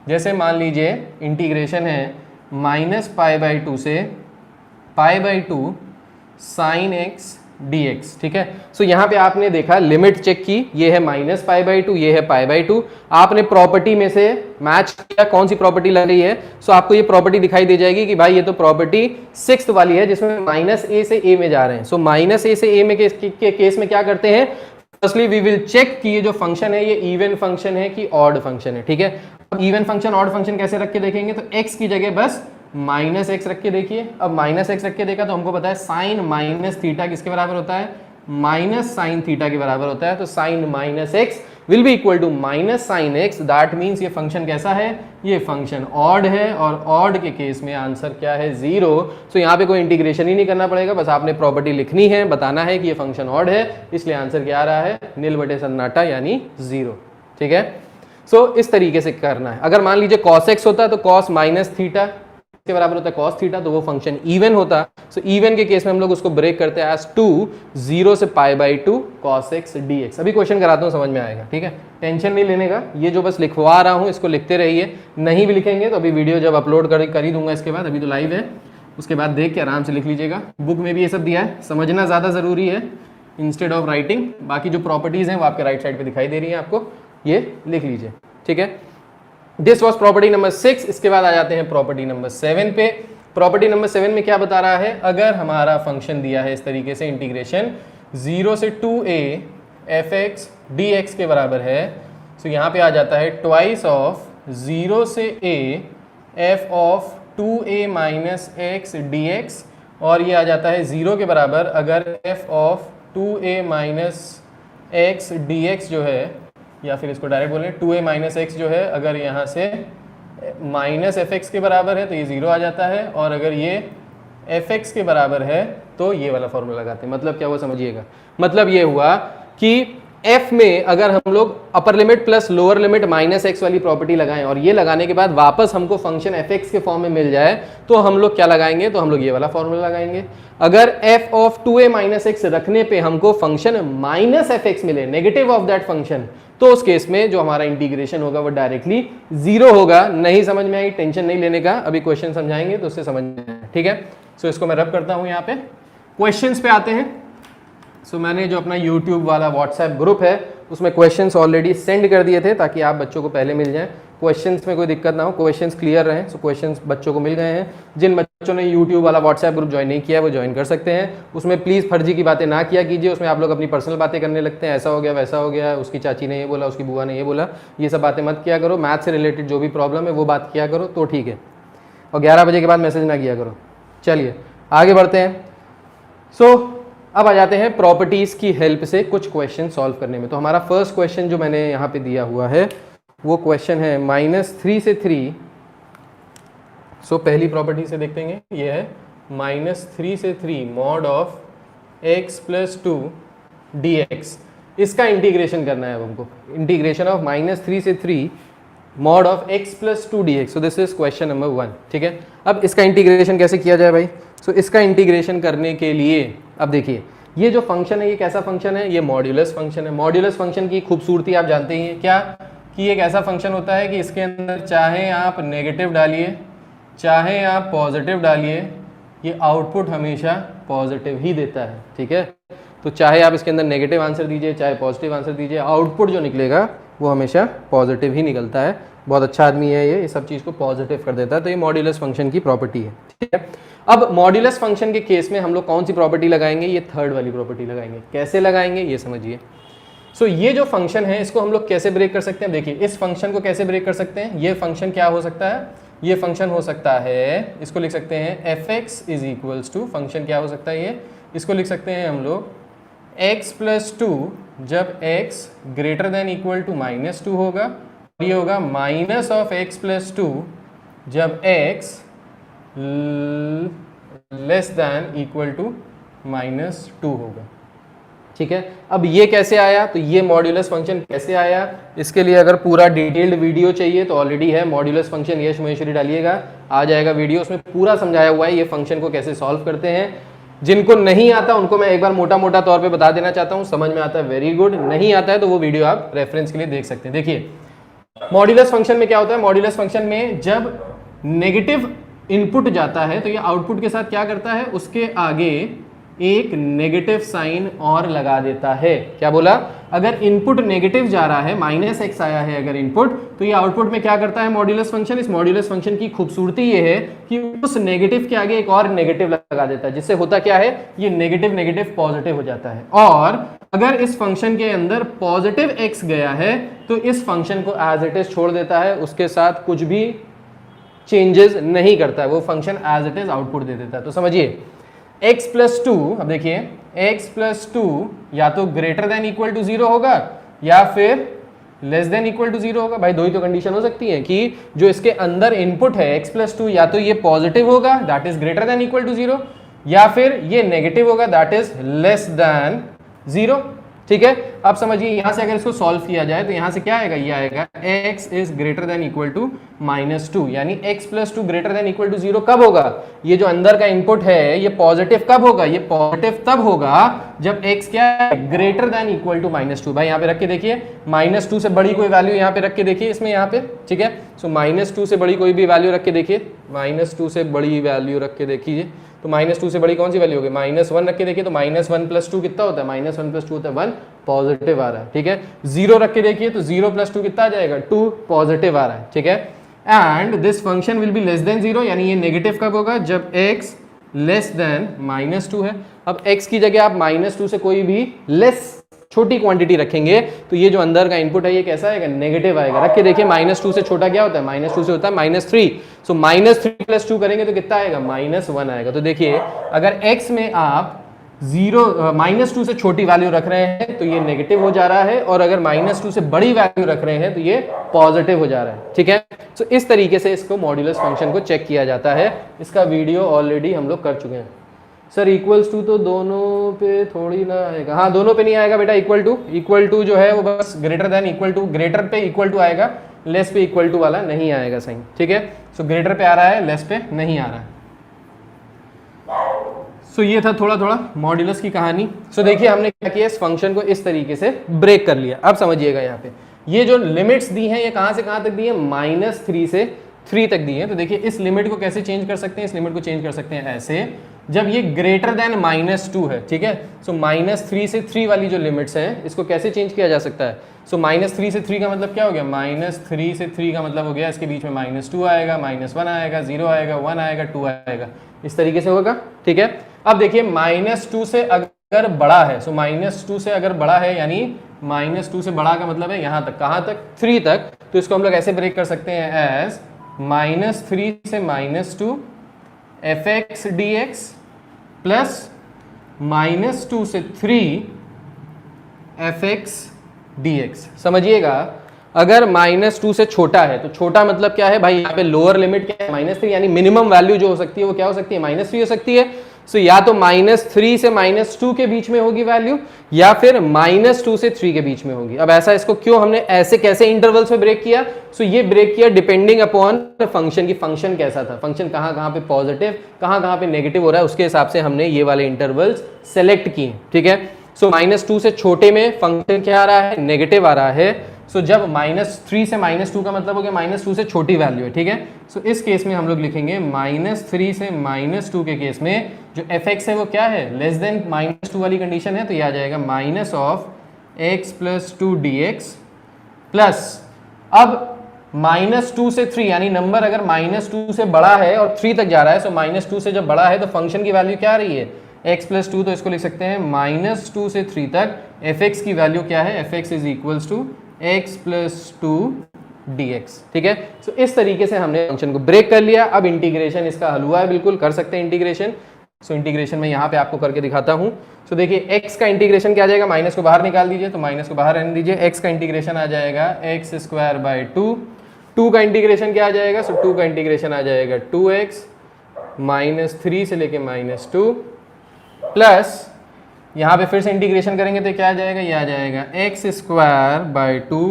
S1: जैसे मान लीजिए इंटीग्रेशन है -π/2 से π/2 sin x dx, ठीक है। सो यहाँ पे आपने देखा लिमिट चेक की, ये है -π/2, ये है π/2, आपने प्रॉपर्टी में से मैच किया कौन सी प्रॉपर्टी लग रही है। सो आपको ये प्रॉपर्टी दिखाई दे जाएगी कि भाई ये तो प्रॉपर्टी 6th वाली है जिसमें -a से a में जा रहे हैं। सो -a से a में के केस में क्या करते हैं, फर्स्टली वी विल चेक कि ये जो फंक्शन है ये इवन फंक्शन है कि ऑड फंक्शन है, ठीक है। अब इवन फंक्शन ऑड फंक्शन कैसे रख के देखेंगे, तो x की जगह बस -x रख के देखिए। अब -x रख के देखा तो हमको पता है साइन माइनस थीटा किसके बराबर होता है, माइनस साइन थीटा के बराबर होता है। तो sine -x will be equal to -sin x, that means ये फंक्शन कैसा है, ये फंक्शन ऑड है, और ऑड के केस में आंसर क्या है, 0। सो यहाँ पे कोई इंटीग्रेशन ही नहीं करना पड़ेगा, बस आपने प्रॉपर्टी लिखनी है, बताना है कि ये फंक्शन ऑड है, इसलिए आंसर क्या आ रहा है, नील बटे सन्नाटा यानी 0, ठीक है। सो इस तरीके से करना है। अगर मान लीजिए cos x होता तो cos माइनस थीटा के बराबर होता है cos थीटा, तो वो फंक्शन इवन होता। सो इवन के केस में हम लोग उसको ब्रेक करते हैं एज 2 0 से π/2 cos x dx। अभी क्वेश्चन कराता हूँ, समझ में आएगा, ठीक है, टेंशन नहीं लेने का। ये जो बस लिखवा रहा हूँ इसको लिखते रहिए, नहीं भी लिखेंगे तो अभी वीडियो जब अपलोड कर ही दूंगा इसके बाद, अभी तो लाइव है, उसके बाद देख के आराम से लिख लीजिएगा। बुक में भी ये सब दिया है, समझना ज़्यादा ज़रूरी है इंस्टेड ऑफ राइटिंग। बाकी जो प्रॉपर्टीज़ हैं वो आपके राइट साइड पर दिखाई दे रही है, आपको ये लिख लीजिए, ठीक है। This was property number 6। इसके बाद आ जाते हैं प्रॉपर्टी नंबर 7 पे। प्रॉपर्टी नंबर 7 में क्या बता रहा है, अगर हमारा फंक्शन दिया है इस तरीके से, इंटीग्रेशन 0 से 2a fx dx के बराबर है, तो यहाँ पे आ जाता है ट्वाइस ऑफ 0 से a f of 2a minus x dx, और ये आ जाता है 0 के बराबर अगर f of 2a minus x dx जो है, या फिर इसको डायरेक्ट बोलें 2a माइनस x जो है, अगर यहाँ से माइनस fx के बराबर है तो ये 0 आ जाता है, और अगर ये fx के बराबर है तो ये वाला फॉर्मूला लगाते हैं। मतलब क्या हुआ समझिएगा, मतलब ये हुआ कि f में अगर हम लोग अपर limit plus lower limit -x वाली प्रॉपर्टी लगाएं, और ये लगाने के बाद वापस हमको फंक्शन fx के फॉर्म में मिल जाए, तो हम लोग क्या लगाएंगे, तो हम लोग ये वाला फॉर्मूला लगाएंगे। अगर f of 2a minus x रखने पे हमको फंक्शन -fx मिले, नेगेटिव ऑफ दैट फंक्शन, तो उस केस में जो हमारा इंटीग्रेशन होगा वो डायरेक्टली 0 होगा। नहीं समझ में आई, टेंशन नहीं लेने का, अभी क्वेश्चन समझाएंगे तो उससे समझ में आएगा, ठीक है। सो इसको मैं रब करता हूँ यहाँ पे। क्वेश्चंस पे आते हैं। सो मैंने जो अपना यूट्यूब वाला व्हाट्सएप ग्रुप है उसमें क्वेश्चंस ऑलरेडी सेंड कर दिए थे ताकि आप बच्चों को पहले मिल जाएं, क्वेश्चंस में कोई दिक्कत ना हो, क्वेश्चंस क्लियर रहें। सो क्वेश्चंस बच्चों को मिल गए हैं। जिन बच्चों ने यूट्यूब वाला व्हाट्सएप ग्रुप ज्वाइन नहीं किया वो ज्वाइन कर सकते हैं। उसमें प्लीज़ फर्जी की बातें ना किया कीजिए, उसमें आप लोग अपनी पर्सनल बातें करने लगते हैं, ऐसा हो गया वैसा हो गया, उसकी चाची ने ये बोला, उसकी बुआ ने ये बोला, ये सब बातें मत किया करो। मैथ से रिलेटेड जो भी प्रॉब्लम है वो बात किया करो तो ठीक है, और 11 बजे के बाद मैसेज ना किया करो। चलिए आगे बढ़ते हैं। सो अब आ जाते हैं प्रॉपर्टीज़ की हेल्प से कुछ क्वेश्चन सॉल्व करने में। तो हमारा फर्स्ट क्वेश्चन जो मैंने यहाँ पे दिया हुआ है वो क्वेश्चन है -3 से 3। सो पहली प्रॉपर्टी से देखते हैं, ये है -3 से 3 mod of x plus 2 dx। इसका इंटीग्रेशन करना है अब हमको, इंटीग्रेशन ऑफ -3 से 3 mod of x plus 2 dx। So this is question number 1, ठीक है। अब इसका इंटीग्रेशन कैसे किया जाए भाई। सो इसका इंटीग्रेशन करने के लिए अब देखिए, ये जो फंक्शन है ये कैसा फंक्शन है, ये मॉड्यूलस फंक्शन है। मॉड्यूलस फंक्शन की खूबसूरती आप जानते ही हैं क्या, कि एक ऐसा फंक्शन होता है कि इसके अंदर चाहे आप नेगेटिव डालिए चाहे आप पॉजिटिव डालिए, ये आउटपुट हमेशा पॉजिटिव ही देता है, ठीक है। तो चाहे आप इसके अंदर नेगेटिव आंसर दीजिए चाहे पॉजिटिव आंसर दीजिए, आउटपुट जो निकलेगा वो हमेशा पॉजिटिव ही निकलता है। बहुत अच्छा आदमी है ये सब चीज़ को पॉजिटिव कर देता है। तो ये मॉड्यूलस फंक्शन की प्रॉपर्टी है, ठीक है। अब मॉड्यूलस फंक्शन के केस में हम लोग कौन सी प्रॉपर्टी लगाएंगे, ये थर्ड वाली प्रॉपर्टी लगाएंगे। कैसे लगाएंगे ये समझिए। सो ये जो फंक्शन है इसको हम लोग कैसे ब्रेक कर सकते हैं, देखिए इस फंक्शन को कैसे ब्रेक कर सकते हैं। ये फंक्शन क्या हो सकता है, ये फंक्शन हो सकता है, इसको लिख सकते हैं fx is equals to, function क्या हो सकता है ये, इसको लिख सकते हैं हम लोग x प्लस 2 जब x greater than equal to -2 होगा, ये होगा माइनस ऑफ x प्लस 2 जब x less than equal to -2 होगा, ठीक है। अब ये कैसे आया, तो ये मॉड्यूलस फंक्शन कैसे आया, इसके लिए अगर पूरा डिटेल्ड वीडियो चाहिए तो ऑलरेडी है मॉड्यूलस फंक्शन, यश महेश्वरी डालिएगा आ जाएगा वीडियो, उसमें पूरा समझाया हुआ है ये फंक्शन को कैसे सॉल्व करते हैं। जिनको नहीं आता उनको मैं एक बार मोटा मोटा तौर पे बता देना चाहता हूँ, समझ में आता है वेरी गुड, नहीं आता है तो वो वीडियो आप रेफरेंस के लिए देख सकते हैं। देखिए मॉड्यूलस फंक्शन में क्या होता है, मॉड्यूलस फंक्शन में जब नेगेटिव इनपुट जाता है तो ये आउटपुट के साथ क्या करता है, उसके आगे एक नेगेटिव साइन और लगा देता है। क्या बोला? अगर इनपुट नेगेटिव जा रहा है, -x आया है अगर इनपुट, तो ये आउटपुट में क्या करता है मॉड्यूलस फंक्शन? इस मॉड्यूलस फंक्शन की खूबसूरती ये है कि उस नेगेटिव के आगे एक और नेगेटिव लगा देता है, जिससे होता क्या है, ये नेगेटिव नेगेटिव पॉजिटिव हो जाता है। और अगर इस फंक्शन के अंदर पॉजिटिव x गया है तो इस फंक्शन को एज इट इज छोड़ देता है, उसके साथ कुछ भी चेंजेस नहीं करता है, वो function as it is output दे देता है। तो समझिए x प्लस टू, अब देखिए x प्लस टू या तो ग्रेटर देन इक्वल टू 0 होगा या फिर लेस देन इक्वल टू 0 होगा। भाई दो ही तो कंडीशन हो सकती है कि जो इसके अंदर इनपुट है x प्लस टू, या तो ये पॉजिटिव होगा that is greater than equal to 0, या फिर ये नेगेटिव होगा दैट इज लेस देन 0। ठीक है, अब समझिए यहां से अगर इसको सॉल्व किया जाए तो यहां से क्या आएगा, ये आएगा x is greater than equal to -2, यानी x plus two greater than equal to 0 कब होगा? ये जो अंदर का इनपुट है ये पॉजिटिव कब होगा? ये पॉजिटिव तब होगा जब x क्या है, ग्रेटर देन इक्वल टू -2। भाई यहाँ पे रख के देखिए, -2 से बड़ी कोई वैल्यू यहाँ पे रख के देखिए इसमें, यहाँ पे ठीक है। सो -2 से बड़ी कोई भी वैल्यू रख के देखिए, -2 से बड़ी वैल्यू रख के देखिए, तो -2 से बड़ी कौन सी वैल्यू होगी? -1 रख के देखिए, तो -1 प्लस 2 कितना होता है? -1 प्लस 2 होता है 1, पॉजिटिव आ रहा है। ठीक है, 0 रख के देखिए तो 0 प्लस 2 कितना आ जाएगा? 2, पॉजिटिव आ रहा है। ठीक है, and this function will be less than 0, यानी ये नेगेटिव कब होगा? जब x लेस देन -2 है। अब x की जगह आप -2 से कोई भी लेस छोटी क्वांटिटी रखेंगे तो ये जो अंदर का इनपुट है ये कैसा आएगा? नेगेटिव आएगा। रख के देखिए, -2 से छोटा क्या होता है? -2 से होता है -3। सो -3 प्लस 2 करेंगे तो कितना आएगा? -1 आएगा। तो देखिए अगर x में आप -2 से छोटी वैल्यू रख रहे हैं तो ये नेगेटिव हो जा रहा है, और अगर -2 से बड़ी वैल्यू रख रहे हैं तो ये पॉजिटिव हो जा रहा है। ठीक है, सो इस तरीके से इसको मॉड्यूलस फंक्शन को चेक किया जाता है। इसका वीडियो ऑलरेडी हम लोग कर चुके हैं। सर इक्वल्स टू तो दोनों पे थोड़ी ना आएगा? हाँ, दोनों पे नहीं आएगा बेटा। इक्वल टू जो है वो बस greater than equal to, greater पे इक्वल टू आएगा, लेस पे इक्वल टू वाला नहीं आएगा। सही, ठीक है। सो ग्रेटर पे आ रहा है, लेस पे नहीं आ रहा है। सो ये था थोड़ा थोड़ा मॉड्यूलस की कहानी। सो देखिए हमने क्या किया, इस फंक्शन को इस तरीके से ब्रेक कर लिया। अब समझिएगा यहाँ पे ये जो लिमिट्स दी हैं ये कहाँ से कहाँ तक दी है? -3 से 3 तक दी है। तो देखिए इस लिमिट को कैसे चेंज कर सकते हैं? इस लिमिट को चेंज कर सकते हैं ऐसे, जब ये ग्रेटर देन -2 है। ठीक है, सो -3 से 3 वाली जो लिमिट्स हैं इसको कैसे चेंज किया जा सकता है? सो -3 से 3 का मतलब क्या हो गया? -3 से 3 का मतलब हो गया इसके बीच में -2 आएगा, -1 आएगा, 0 आएगा, 1 आएगा, 2 आएगा, इस तरीके से होगा। ठीक है, अब देखिए -2 से अगर बड़ा है, सो -2 से अगर बड़ा है यानी -2 से बड़ा का मतलब है यहाँ तक, कहाँ तक? 3 तक। तो इसको हम लोग ऐसे ब्रेक कर सकते हैं एज -3 से -2 fx dx प्लस -2 से 3 fx dx। समझिएगा अगर -2 से छोटा है तो छोटा मतलब क्या है भाई? यहाँ पे लोअर लिमिट क्या है? -3, यानी मिनिमम वैल्यू जो हो सकती है वो क्या हो सकती है? -3 हो सकती है। सो या तो -3 से -2 के बीच में होगी वैल्यू, या फिर -2 से 3 के बीच में होगी। अब ऐसा इसको क्यों हमने ऐसे कैसे इंटरवल्स में ब्रेक किया? सो ये ब्रेक किया डिपेंडिंग अपॉन फंक्शन की, फंक्शन कैसा था, फंक्शन कहाँ कहाँ पे पॉजिटिव, कहाँ पे नेगेटिव हो रहा है, उसके हिसाब से हमने ये वाले इंटरवल्स सेलेक्ट किए। ठीक है, सो -2 से छोटे में फंक्शन क्या आ रहा है? नेगेटिव आ रहा है। सो जब -3 से -2 का मतलब हो गया -2 से छोटी वैल्यू है। ठीक है, सो इस केस में हम लोग लिखेंगे -3 से -2 के केस में जो fx है वो क्या है? लेस देन -2 वाली कंडीशन है, तो ये आ जाएगा -x + 2 dx प्लस, अब -2 से 3 यानी नंबर अगर -2 से बड़ा है और 3 तक जा रहा है, सो -2 से जब बड़ा है तो फंक्शन की वैल्यू क्या आ रही है? x + 2, तो इसको लिख सकते हैं -2 से 3 तक fx की वैल्यू क्या है? fx = x + 2 dx। ठीक है, सो इस तरीके से हमने फंक्शन को ब्रेक कर लिया। अब इंटीग्रेशन इसका हल हुआ है, बिल्कुल कर सकते हैं इंटीग्रेशन। सो इंटीग्रेशन में यहाँ पे आपको करके दिखाता हूँ। सो देखिए x का इंटीग्रेशन क्या आ जाएगा? माइनस को बाहर निकाल दीजिए, तो माइनस को बाहर रहने दीजिए। x का इंटीग्रेशन आ जाएगा x² 2 का इंटीग्रेशन क्या आ जाएगा? सो 2 का इंटीग्रेशन आ जाएगा 2x -3 से लेके -2 प्लस, यहाँ पे फिर से इंटीग्रेशन करेंगे तो क्या आ जाएगा? ये आ जाएगा x² 2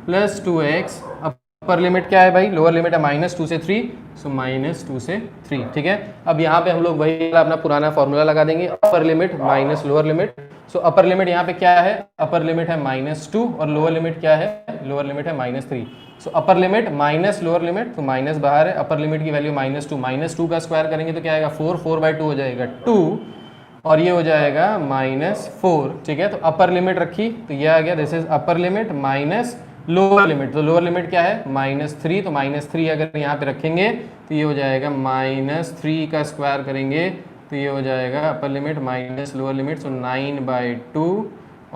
S1: plus 2x। Upper limit क्या है भाई? लोअर लिमिट है -2 से 3, सो -2 से 3। ठीक है, अब यहाँ पे हम लोग वही अपना पुराना फॉर्मूला लगा देंगे, upper limit minus lower limit. So upper limit यहाँ पे क्या है? अपर लिमिट है -2 और लोअर लिमिट क्या है? लोअर लिमिट है -3। So upper limit minus lower limit, तो माइनस बाहर है, अपर लिमिट की वैल्यू -2 का स्क्वायर करेंगे तो क्या आएगा? 4 4/2 हो जाएगा 2 और ये हो जाएगा -4, ठीक है। तो अपर लिमिट रखी तो ये आ गया, this is upper limit minus lower limit. तो लोअर लिमिट क्या है -3, तो -3 अगर यहाँ पे रखेंगे तो ये हो जाएगा -3 का स्क्वायर करेंगे तो ये हो जाएगा upper limit minus lower limit, so 9/2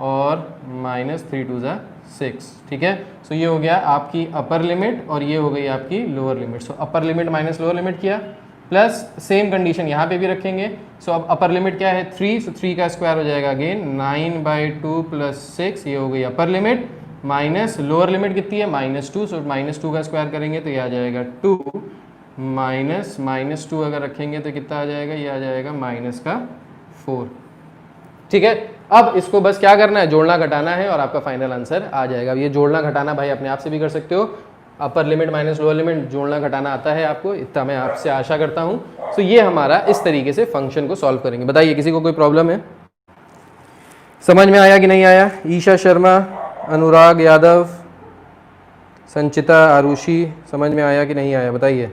S1: और -3 2 ज़ा 6, ठीक है। सो ये हो गया आपकी अपर लिमिट और ये हो गई आपकी lower limit. So upper limit minus lower limit किया, प्लस सेम कंडीशन यहाँ पे भी रखेंगे। सो अब अपर लिमिट क्या है 3, सो 3 का स्क्वायर हो जाएगा अगेन 9/2 + 6, ये हो गई अपर लिमिट, माइनस लोअर लिमिट कितनी है -2, सो -2 का स्क्वायर करेंगे तो ये आ जाएगा 2, -2 अगर रखेंगे तो कितना आ जाएगा, ये आ जाएगा -4, ठीक है। अब इसको बस क्या करना है, जोड़ना घटाना है और आपका फाइनल आंसर आ जाएगा। ये जोड़ना घटाना भाई अपने आप से भी कर सकते हो, अपर लिमिट माइनस लोअर लिमिट जोड़ना घटाना आता है आपको, इतना मैं आपसे आशा करता हूँ। तो ये हमारा इस तरीके से फंक्शन को सॉल्व करेंगे। बताइए किसी को कोई प्रॉब्लम है, समझ में आया कि नहीं आया? ईशा शर्मा, अनुराग यादव, संचिता, आरुषि, समझ में आया कि नहीं आया बताइए?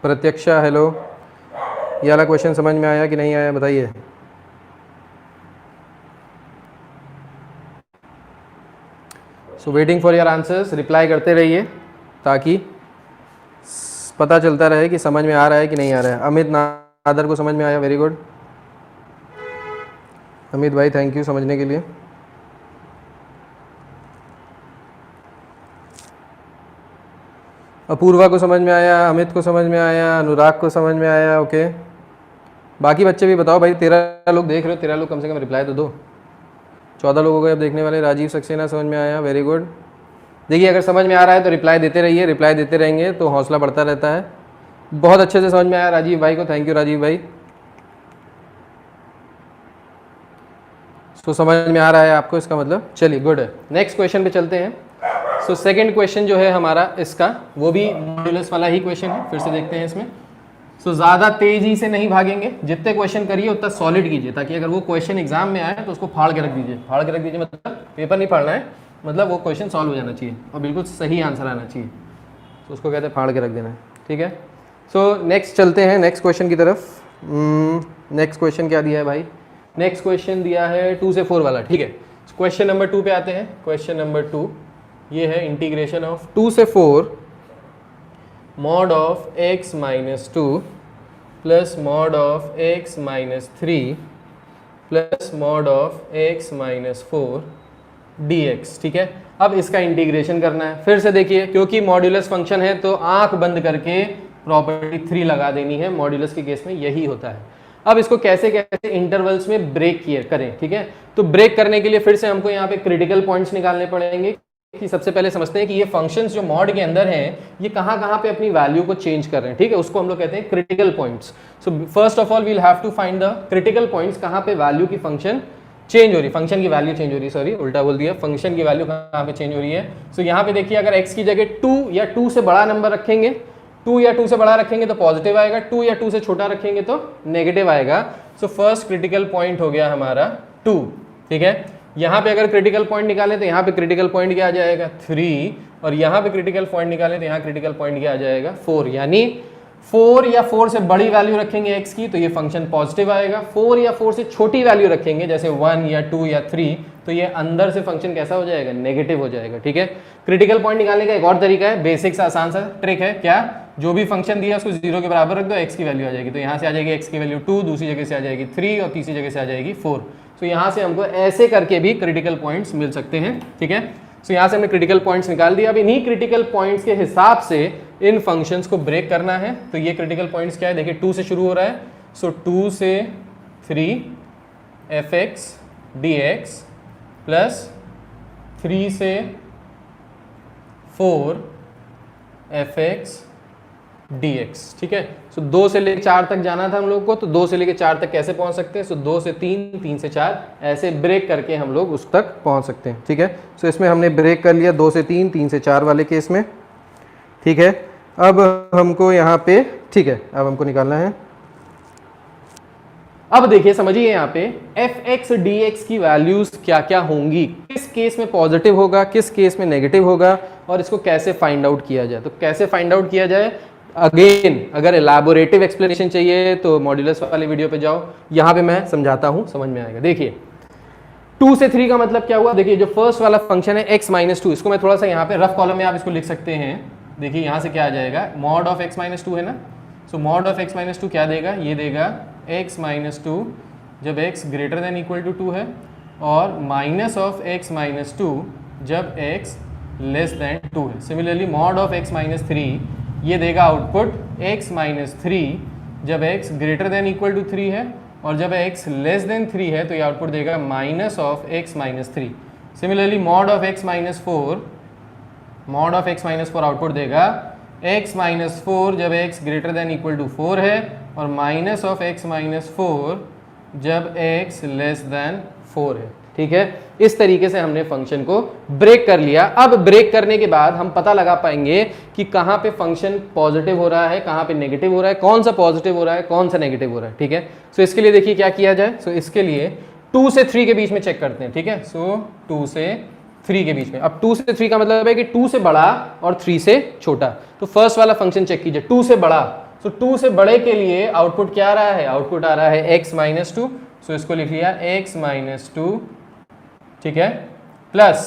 S1: प्रत्यक्षा, हेलो, ये वाला क्वेश्चन समझ में आया कि नहीं आया बताइए? So waiting for your answers, reply करते रहिए ताकि पता चलता रहे कि समझ में आ रहा है कि नहीं आ रहा है। अमित नादर को समझ में आया, वेरी गुड अमित भाई, थैंक यू समझने के लिए। अपूर्वा को समझ में आया, अमित को समझ में आया, अनुराग को समझ में आया, ओके। बाकी बच्चे भी बताओ भाई, 13 लोग देख रहे हो, 13 लोग कम से कम रिप्लाई तो दो। 14 लोग हो गए अब देखने वाले। राजीव सक्सेना समझ में आया, वेरी गुड। देखिए अगर समझ में आ रहा है तो रिप्लाई देते रहिए, रिप्लाई देते रहेंगे तो हौसला बढ़ता रहता है। बहुत अच्छे से समझ में आया राजीव भाई को, थैंक यू राजीव भाई। सो समझ में आ रहा है आपको, इसका मतलब चलिए गुड है। नेक्स्ट क्वेश्चन पे चलते हैं। सो सेकंड क्वेश्चन जो है हमारा इसका, वो भी मॉड्यूलस वाला ही क्वेश्चन है, फिर से देखते हैं इसमें। सो ज़्यादा तेजी से नहीं भागेंगे, जितने क्वेश्चन करिए उतना सॉलिड कीजिए, ताकि अगर वो क्वेश्चन एग्जाम में आए तो उसको फाड़ के रख दीजिए। फाड़ के रख दीजिए मतलब पेपर नहीं फाड़ना है, मतलब वो क्वेश्चन सॉल्व हो जाना चाहिए और बिल्कुल सही आंसर आना चाहिए, तो उसको कहते हैं फाड़ के रख देना है, ठीक है। सो नेक्स्ट चलते हैं नेक्स्ट क्वेश्चन की तरफ। नेक्स्ट क्वेश्चन क्या दिया है भाई? नेक्स्ट क्वेश्चन दिया है 2 से 4 वाला, ठीक है। क्वेश्चन नंबर 2 पे आते हैं। क्वेश्चन नंबर 2 ये है इंटीग्रेशन ऑफ 2 से 4 mod of x minus 2 plus mod of x minus 3 plus mod of x minus 4 dx, ठीक है। अब इसका इंटीग्रेशन करना है। फिर से देखिए, क्योंकि मॉड्यूलस फंक्शन है तो आंख बंद करके प्रॉपर्टी 3 लगा देनी है, मॉड्यूलस के केस में यही होता है। अब इसको कैसे कैसे इंटरवल्स में ब्रेक करें, ठीक है। तो ब्रेक करने के लिए फिर से हमको यहाँ पे क्रिटिकल पॉइंट्स निकालने पड़ेंगे कि सबसे पहले समझते हैं कि ये फंक्शंस जो मॉड के अंदर हैं ये कहाँ पे अपनी वैल्यू को चेंज कर रहे हैं, ठीक है। उसको हम लोग कहते हैं critical points. So first of all we will have to find the critical points, कहाँ पे वैल्यू की फंक्शन चेंज हो रही, फंक्शन की वैल्यू चेंज हो रही है, सॉरी उल्टा बोल दिया, फंक्शन की वैल्यू कहाँ पे चेंज हो रही है। सो यहाँ पे देखिए, अगर x की जगह 2 या 2 से बड़ा नंबर रखेंगे, 2 या 2 से बड़ा रखेंगे तो पॉजिटिव आएगा, 2 या 2 से छोटा रखेंगे तो नेगेटिव आएगा। सो फर्स्ट क्रिटिकल पॉइंट हो गया हमारा 2, ठीक है। यहाँ पे अगर क्रिटिकल पॉइंट निकाले तो यहाँ पे क्रिटिकल पॉइंट क्या आ जाएगा 3, और यहाँ पे क्रिटिकल पॉइंट निकाले तो यहाँ क्रिटिकल पॉइंट क्या आ जाएगा 4। यानी 4 या 4 से बड़ी वैल्यू रखेंगे x की तो ये फंक्शन पॉजिटिव आएगा, 4 या 4 से छोटी वैल्यू रखेंगे जैसे 1 या 2 या 3 तो ये अंदर से फंक्शन कैसा हो जाएगा, नेगेटिव हो जाएगा, ठीक है। क्रिटिकल पॉइंट निकालने का एक और तरीका है, बेसिक सा आसान सा ट्रिक है, क्या, जो भी फंक्शन दिया उसको 0 के बराबर रख दो, x की वैल्यू आ जाएगी। तो यहाँ से आ जाएगी x की वैल्यू 2, दूसरी जगह से आ जाएगी 3 और तीसरी जगह से आ जाएगी 4। तो यहाँ से हमको ऐसे करके भी क्रिटिकल पॉइंट्स मिल सकते हैं, ठीक है। सो यहाँ से हमने क्रिटिकल पॉइंट्स निकाल दिया। अब इन्हीं क्रिटिकल पॉइंट्स के हिसाब से इन फंक्शंस को ब्रेक करना है। तो ये क्रिटिकल पॉइंट्स क्या है, देखिए 2 से शुरू हो रहा है, सो 2 से 3 fx dx प्लस 3 से 4 fx dx, ठीक है। सो 2 से लेकर 4 तक जाना था हम लोग को, तो 2 से लेकर 4 तक कैसे पहुंच सकते हैं, सो 2 से 3, 3 से 4, ऐसे ब्रेक करके हम लोग उस तक पहुंच सकते हैं, ठीक है। सो इसमें हमने ब्रेक कर लिया 2 से 3, 3 से 4 वाले केस में, ठीक है। अब हमको यहाँ पे, ठीक है, अब हमको निकालना है। अब देखिए समझिए यहाँ पे fx dx की वैल्यूज क्या क्या होंगी, किस केस में पॉजिटिव होगा, किस केस में नेगेटिव होगा, और इसको कैसे फाइंड आउट किया जाए। तो कैसे फाइंड आउट किया जाए, अगेन अगर एलैबोरेटिव एक्सप्लेनेशन चाहिए तो मॉड्यूलस वाले वीडियो पे जाओ, यहाँ पे मैं समझाता हूँ, समझ में आएगा। देखिए 2 से 3 का मतलब क्या हुआ, देखिए जो फर्स्ट वाला फंक्शन है x माइनस टू, इसको मैं थोड़ा सा यहाँ पे रफ कॉलम में आप इसको लिख सकते हैं। देखिए यहाँ से क्या आ जाएगा, mod of x minus two है ना, so mod of x minus two क्या देगा, ये देगा x माइनस टू जब x greater than equal to 2 है, और minus of x minus two जब x लेस देन 2 है। Similarly mod of x minus three, ये देगा आउटपुट x माइनस थ्री जब x greater than equal to 3 है, और जब x लेस देन 3 है तो ये आउटपुट देगा minus of x minus three. Similarly mod of x minus four, mod of x minus four output देगा x माइनस फोर जब x greater than equal to 4 है, और minus of x minus four जब x less than 4 है। ठीक है, इस तरीके से हमने फंक्शन को ब्रेक कर लिया। अब ब्रेक करने के बाद हम पता लगा पाएंगे कि कहाँ पे फंक्शन पॉजिटिव हो रहा है, कहाँ पे नेगेटिव हो रहा है, कौन सा पॉजिटिव हो रहा है, कौन सा नेगेटिव हो रहा है। ठीक है, सो इसके लिए देखिए क्या किया जाए। सो इसके लिए 2 से 3 के बीच में चेक करते हैं। ठीक है, सो 2 से 3 के बीच में, अब 2 से 3 का मतलब है कि 2 से बड़ा और 3 से छोटा। तो फर्स्ट वाला फंक्शन चेक कीजिए, 2 से बड़ा। सो 2 से बड़े के लिए आउटपुट क्या आ रहा है, आउटपुट आ रहा है x माइनस टू। सो इसको लिख लिया x माइनस टू, ठीक है, प्लस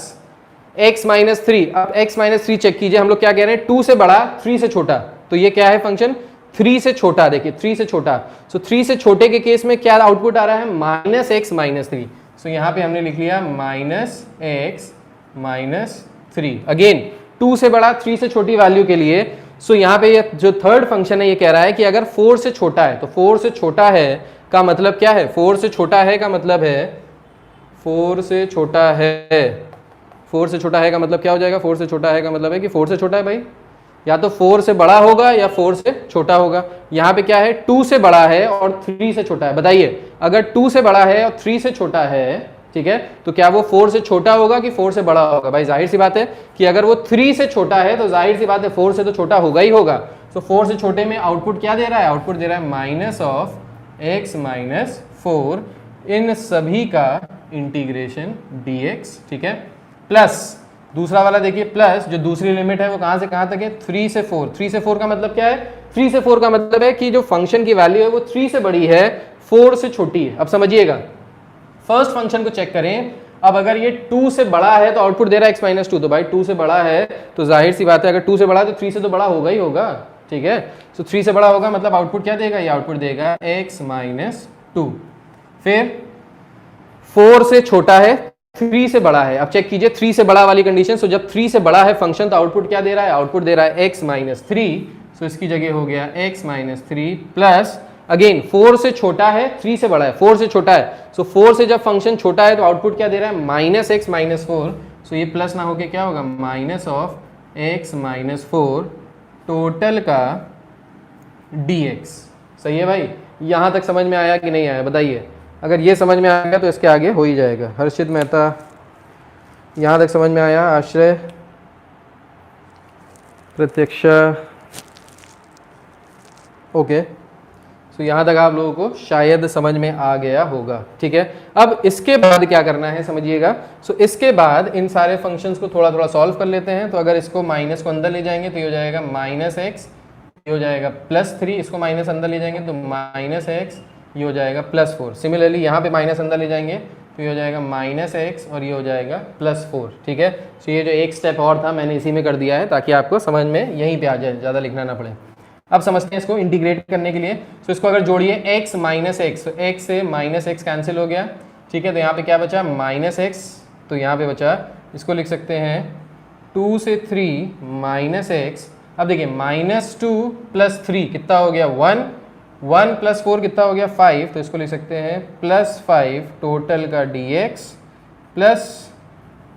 S1: x माइनस थ्री। अब x माइनस थ्री चेक कीजिए, हम लोग क्या कह रहे हैं, 2 से बड़ा 3 से छोटा, तो ये क्या है फंक्शन, 3 से छोटा। देखिए 3 से छोटा, सो 3 से छोटे के केस में क्या आउटपुट आ रहा है, माइनस x माइनस थ्री। सो यहाँ पे हमने लिख लिया minus x minus three. Again 2 से बड़ा 3 से छोटी वैल्यू के लिए, सो यहाँ पे ये जो थर्ड फंक्शन है ये कह रहा है कि अगर 4 से छोटा है, तो 4 से छोटा है का मतलब क्या है, 4 से छोटा है का मतलब है, 4 से छोटा है, 4 से छोटा है का मतलब क्या हो जाएगा, 4 से छोटा है का मतलब है कि 4 से छोटा है भाई, या तो 4 से बड़ा होगा या 4 से छोटा होगा। यहाँ पे क्या है, 2 से बड़ा है और 3 से छोटा है। बताइए अगर 2 से बड़ा है और 3 से छोटा है, ठीक है, तो क्या वो 4 से छोटा होगा कि 4 से बड़ा होगा। भाई जाहिर सी बात है कि अगर वो 3 से छोटा है तो जाहिर सी बात है 4 से तो छोटा होगा ही होगा। तो 4 से छोटे में आउटपुट क्या दे रहा है, आउटपुट दे रहा है minus of x minus four, इन सभी का इंटीग्रेशन dx। ठीक है, प्लस दूसरा वाला देखिए, प्लस जो दूसरी लिमिट है वो कहां से कहां तक है, 3 से 4। 3 से 4 का मतलब क्या है, 3 से 4 का मतलब है कि जो फंक्शन की वैल्यू है वो 3 से बड़ी है, 4 से छोटी है। अब समझिएगा, फर्स्ट फंक्शन को चेक करें। अब अगर ये 2 से बड़ा है तो आउटपुट दे रहा है x माइनस टू, तो भाई 2 से बड़ा है तो जाहिर सी बात है अगर 2 से बड़ा है तो 3 से तो बड़ा होगा ही होगा। ठीक है, तो 3 से बड़ा होगा मतलब आउटपुट क्या देगा, ये आउटपुट देगा x माइनस टू। फिर 4 से छोटा है, 3 से बड़ा है। अब चेक कीजिए 3 से बड़ा वाली कंडीशन। सो जब 3 से बड़ा है फंक्शन तो आउटपुट क्या दे रहा है, आउटपुट दे रहा है x माइनस थ्री। सो इसकी जगह हो गया x minus three, plus again 4 से छोटा है, 3 से बड़ा है, 4 से छोटा है। सो 4 से जब फंक्शन छोटा है तो आउटपुट क्या दे रहा है, माइनस x माइनस फोर। सो ये प्लस ना होके क्या होगा, minus of x minus four total का dx। सही है भाई, यहां तक समझ में आया कि नहीं आया बताइए। अगर ये समझ में आ गया तो इसके आगे हो ही जाएगा। हर्षित मेहता, यहाँ तक समझ में आया। आश्रय, प्रत्यक्षा, ओके, सो यहाँ तक आप लोगों को शायद समझ में आ गया होगा। ठीक है, अब इसके बाद क्या करना है समझिएगा। सो इसके बाद इन सारे फंक्शंस को थोड़ा थोड़ा सॉल्व कर लेते हैं। तो अगर इसको माइनस को अंदर ले जाएंगे तो ये हो जाएगा माइनस एक्स, ये हो जाएगा प्लस थ्री। इसको माइनस अंदर ले जाएंगे तो माइनस एक्स, ये हो जाएगा प्लस फोर। सिमिलरली यहाँ पे माइनस अंदर ले जाएंगे तो ये हो जाएगा माइनस एक्स और ये हो जाएगा प्लस फोर। ठीक है, तो ये जो एक स्टेप और था मैंने इसी में कर दिया है ताकि आपको समझ में यहीं पे आ जाए, ज़्यादा लिखना ना पड़े। अब समझते हैं इसको इंटीग्रेट करने के लिए। तो इसको अगर जोड़िए x माइनस एक्स, तो x से माइनस एक्स कैंसिल हो गया। ठीक है, तो यहाँ पे क्या बचा, माइनस एक्स। तो यहाँ पे बचा, इसको लिख सकते हैं 2 से 3 माइनस एक्स। अब देखिए माइनस टू प्लस थ्री कितना हो गया, 1, 1 प्लस 4 कितना हो गया, 5। तो इसको लिख सकते हैं प्लस 5 टोटल का dx प्लस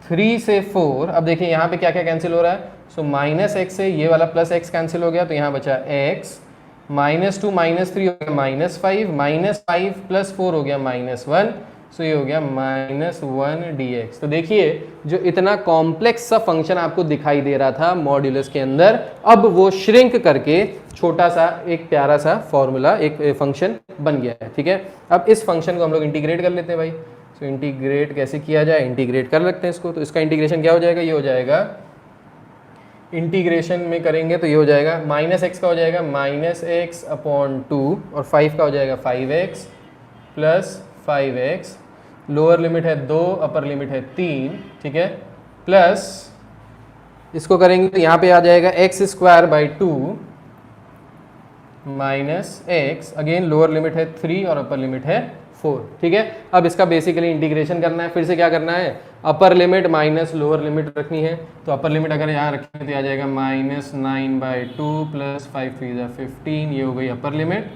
S1: 3 से 4। अब देखिए यहाँ पे क्या क्या कैंसिल हो रहा है। सो माइनस एक्स से ये वाला प्लस एक्स कैंसिल हो गया तो यहाँ बचा x, minus to minus three हो गया माइनस 5, माइनस 5 प्लस 4 हो गया माइनस 1। सो ये हो गया माइनस 1 dx। तो देखिए जो इतना कॉम्प्लेक्स सा फंक्शन आपको दिखाई दे रहा था मॉड्यूलस के अंदर, अब वो श्रिंक करके छोटा सा एक प्यारा सा फॉर्मूला, एक फंक्शन बन गया है। ठीक है, अब इस फंक्शन को हम लोग इंटीग्रेट कर लेते हैं भाई। सो इंटीग्रेट कैसे किया जाए, इंटीग्रेट कर लगते हैं इसको। तो इसका इंटीग्रेशन क्या हो जाएगा, ये हो जाएगा इंटीग्रेशन में करेंगे तो ये हो जाएगा माइनस एक्स का हो जाएगा -x/2 और 5 का हो जाएगा 5x plus 5x, lower limit है 2, अपर लिमिट है 3, ठीक है, प्लस इसको करेंगे तो यहाँ पे आ जाएगा x²/2 minus x, again lower limit है 3 और अपर लिमिट है 4, ठीक है। अब इसका बेसिकली इंटीग्रेशन करना है, फिर से क्या करना है, upper limit minus lower limit रखनी है, तो अपर लिमिट अगर यहाँ रखें तो आ जाएगा -9/2 प्लस 5 3 15, ये हो गई अपर लिमिट,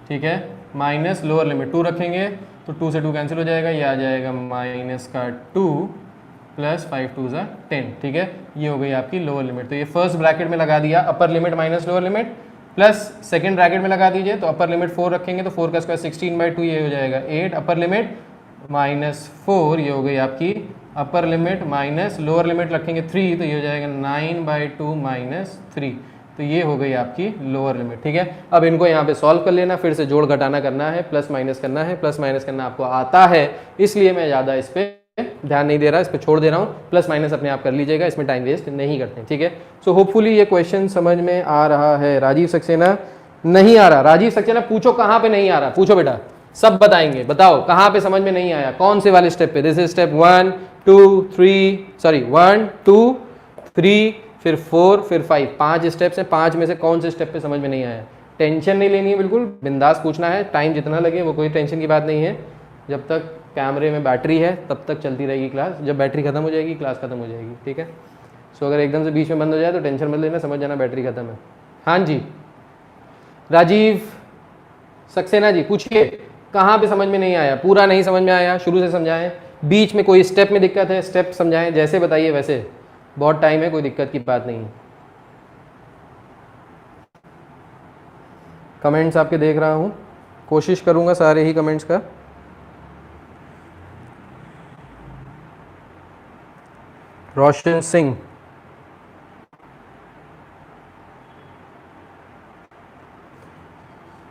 S1: ठीक है, माइनस लोअर लिमिट 2 रखेंगे तो 2 से 2 कैंसिल हो जाएगा, ये आ जाएगा -2 प्लस 5 2 10, ठीक है, ये हो गई आपकी लोअर लिमिट। तो ये फर्स्ट ब्रैकेट में लगा दिया अपर limit minus lower limit, plus second bracket में लगा दीजिए, तो अपर लिमिट 4 रखेंगे तो 4 का स्क्वायर 16/2, ये हो जाएगा 8, अपर लिमिट -4, ये हो गई आपकी अपर लिमिट, माइनस लोअर लिमिट रखेंगे 3 तो ये हो जाएगा 9/2 माइनस 3, तो ये हो गई आपकी लोअर लिमिट, ठीक है। अब इनको यहाँ पे सॉल्व कर लेना, फिर से जोड़ घटाना करना है, प्लस माइनस करना है, प्लस माइनस करना आपको आता है, इसलिए मैं ज़्यादा इस पर ध्यान नहीं दे रहा, इस पर छोड़ दे रहा हूँ, प्लस माइनस अपने आप कर लीजिएगा, इसमें टाइम वेस्ट नहीं करते, ठीक है। सो होपफुली ये क्वेश्चन समझ में आ रहा है। राजीव सक्सेना नहीं आ रहा, राजीव सक्सेना पूछो कहाँ पे नहीं आ रहा, पूछो बेटा, सब बताएंगे, बताओ कहाँ पे समझ में नहीं आया, कौन से वाले स्टेप पे। दिस इज स्टेप 1 2 3 सॉरी 1 2 3 फिर 4 फिर 5, 5 स्टेप्स हैं, 5 में से कौन से स्टेप पे समझ में नहीं आया। टेंशन नहीं लेनी है, बिल्कुल बिंदास पूछना है, टाइम जितना लगे वो कोई टेंशन की बात नहीं है। जब तक कैमरे में बैटरी है तब तक चलती रहेगी क्लास, जब बैटरी खत्म हो जाएगी क्लास खत्म हो जाएगी, ठीक है। सो अगर एकदम से बीच में बंद हो जाए तो टेंशन मत लेना, समझ जाना बैटरी खत्म है। हाँ जी राजीव सक्सेना जी पूछिए, कहाँ पे समझ में नहीं आया, पूरा नहीं समझ में आया, शुरू से समझाएं, बीच में कोई स्टेप में दिक्कत है स्टेप समझाएं, जैसे बताइए वैसे, बहुत टाइम है, कोई दिक्कत की बात नहीं है। कमेंट्स आपके देख रहा हूँ, कोशिश करूँगा सारे ही कमेंट्स का। रोशन सिंह,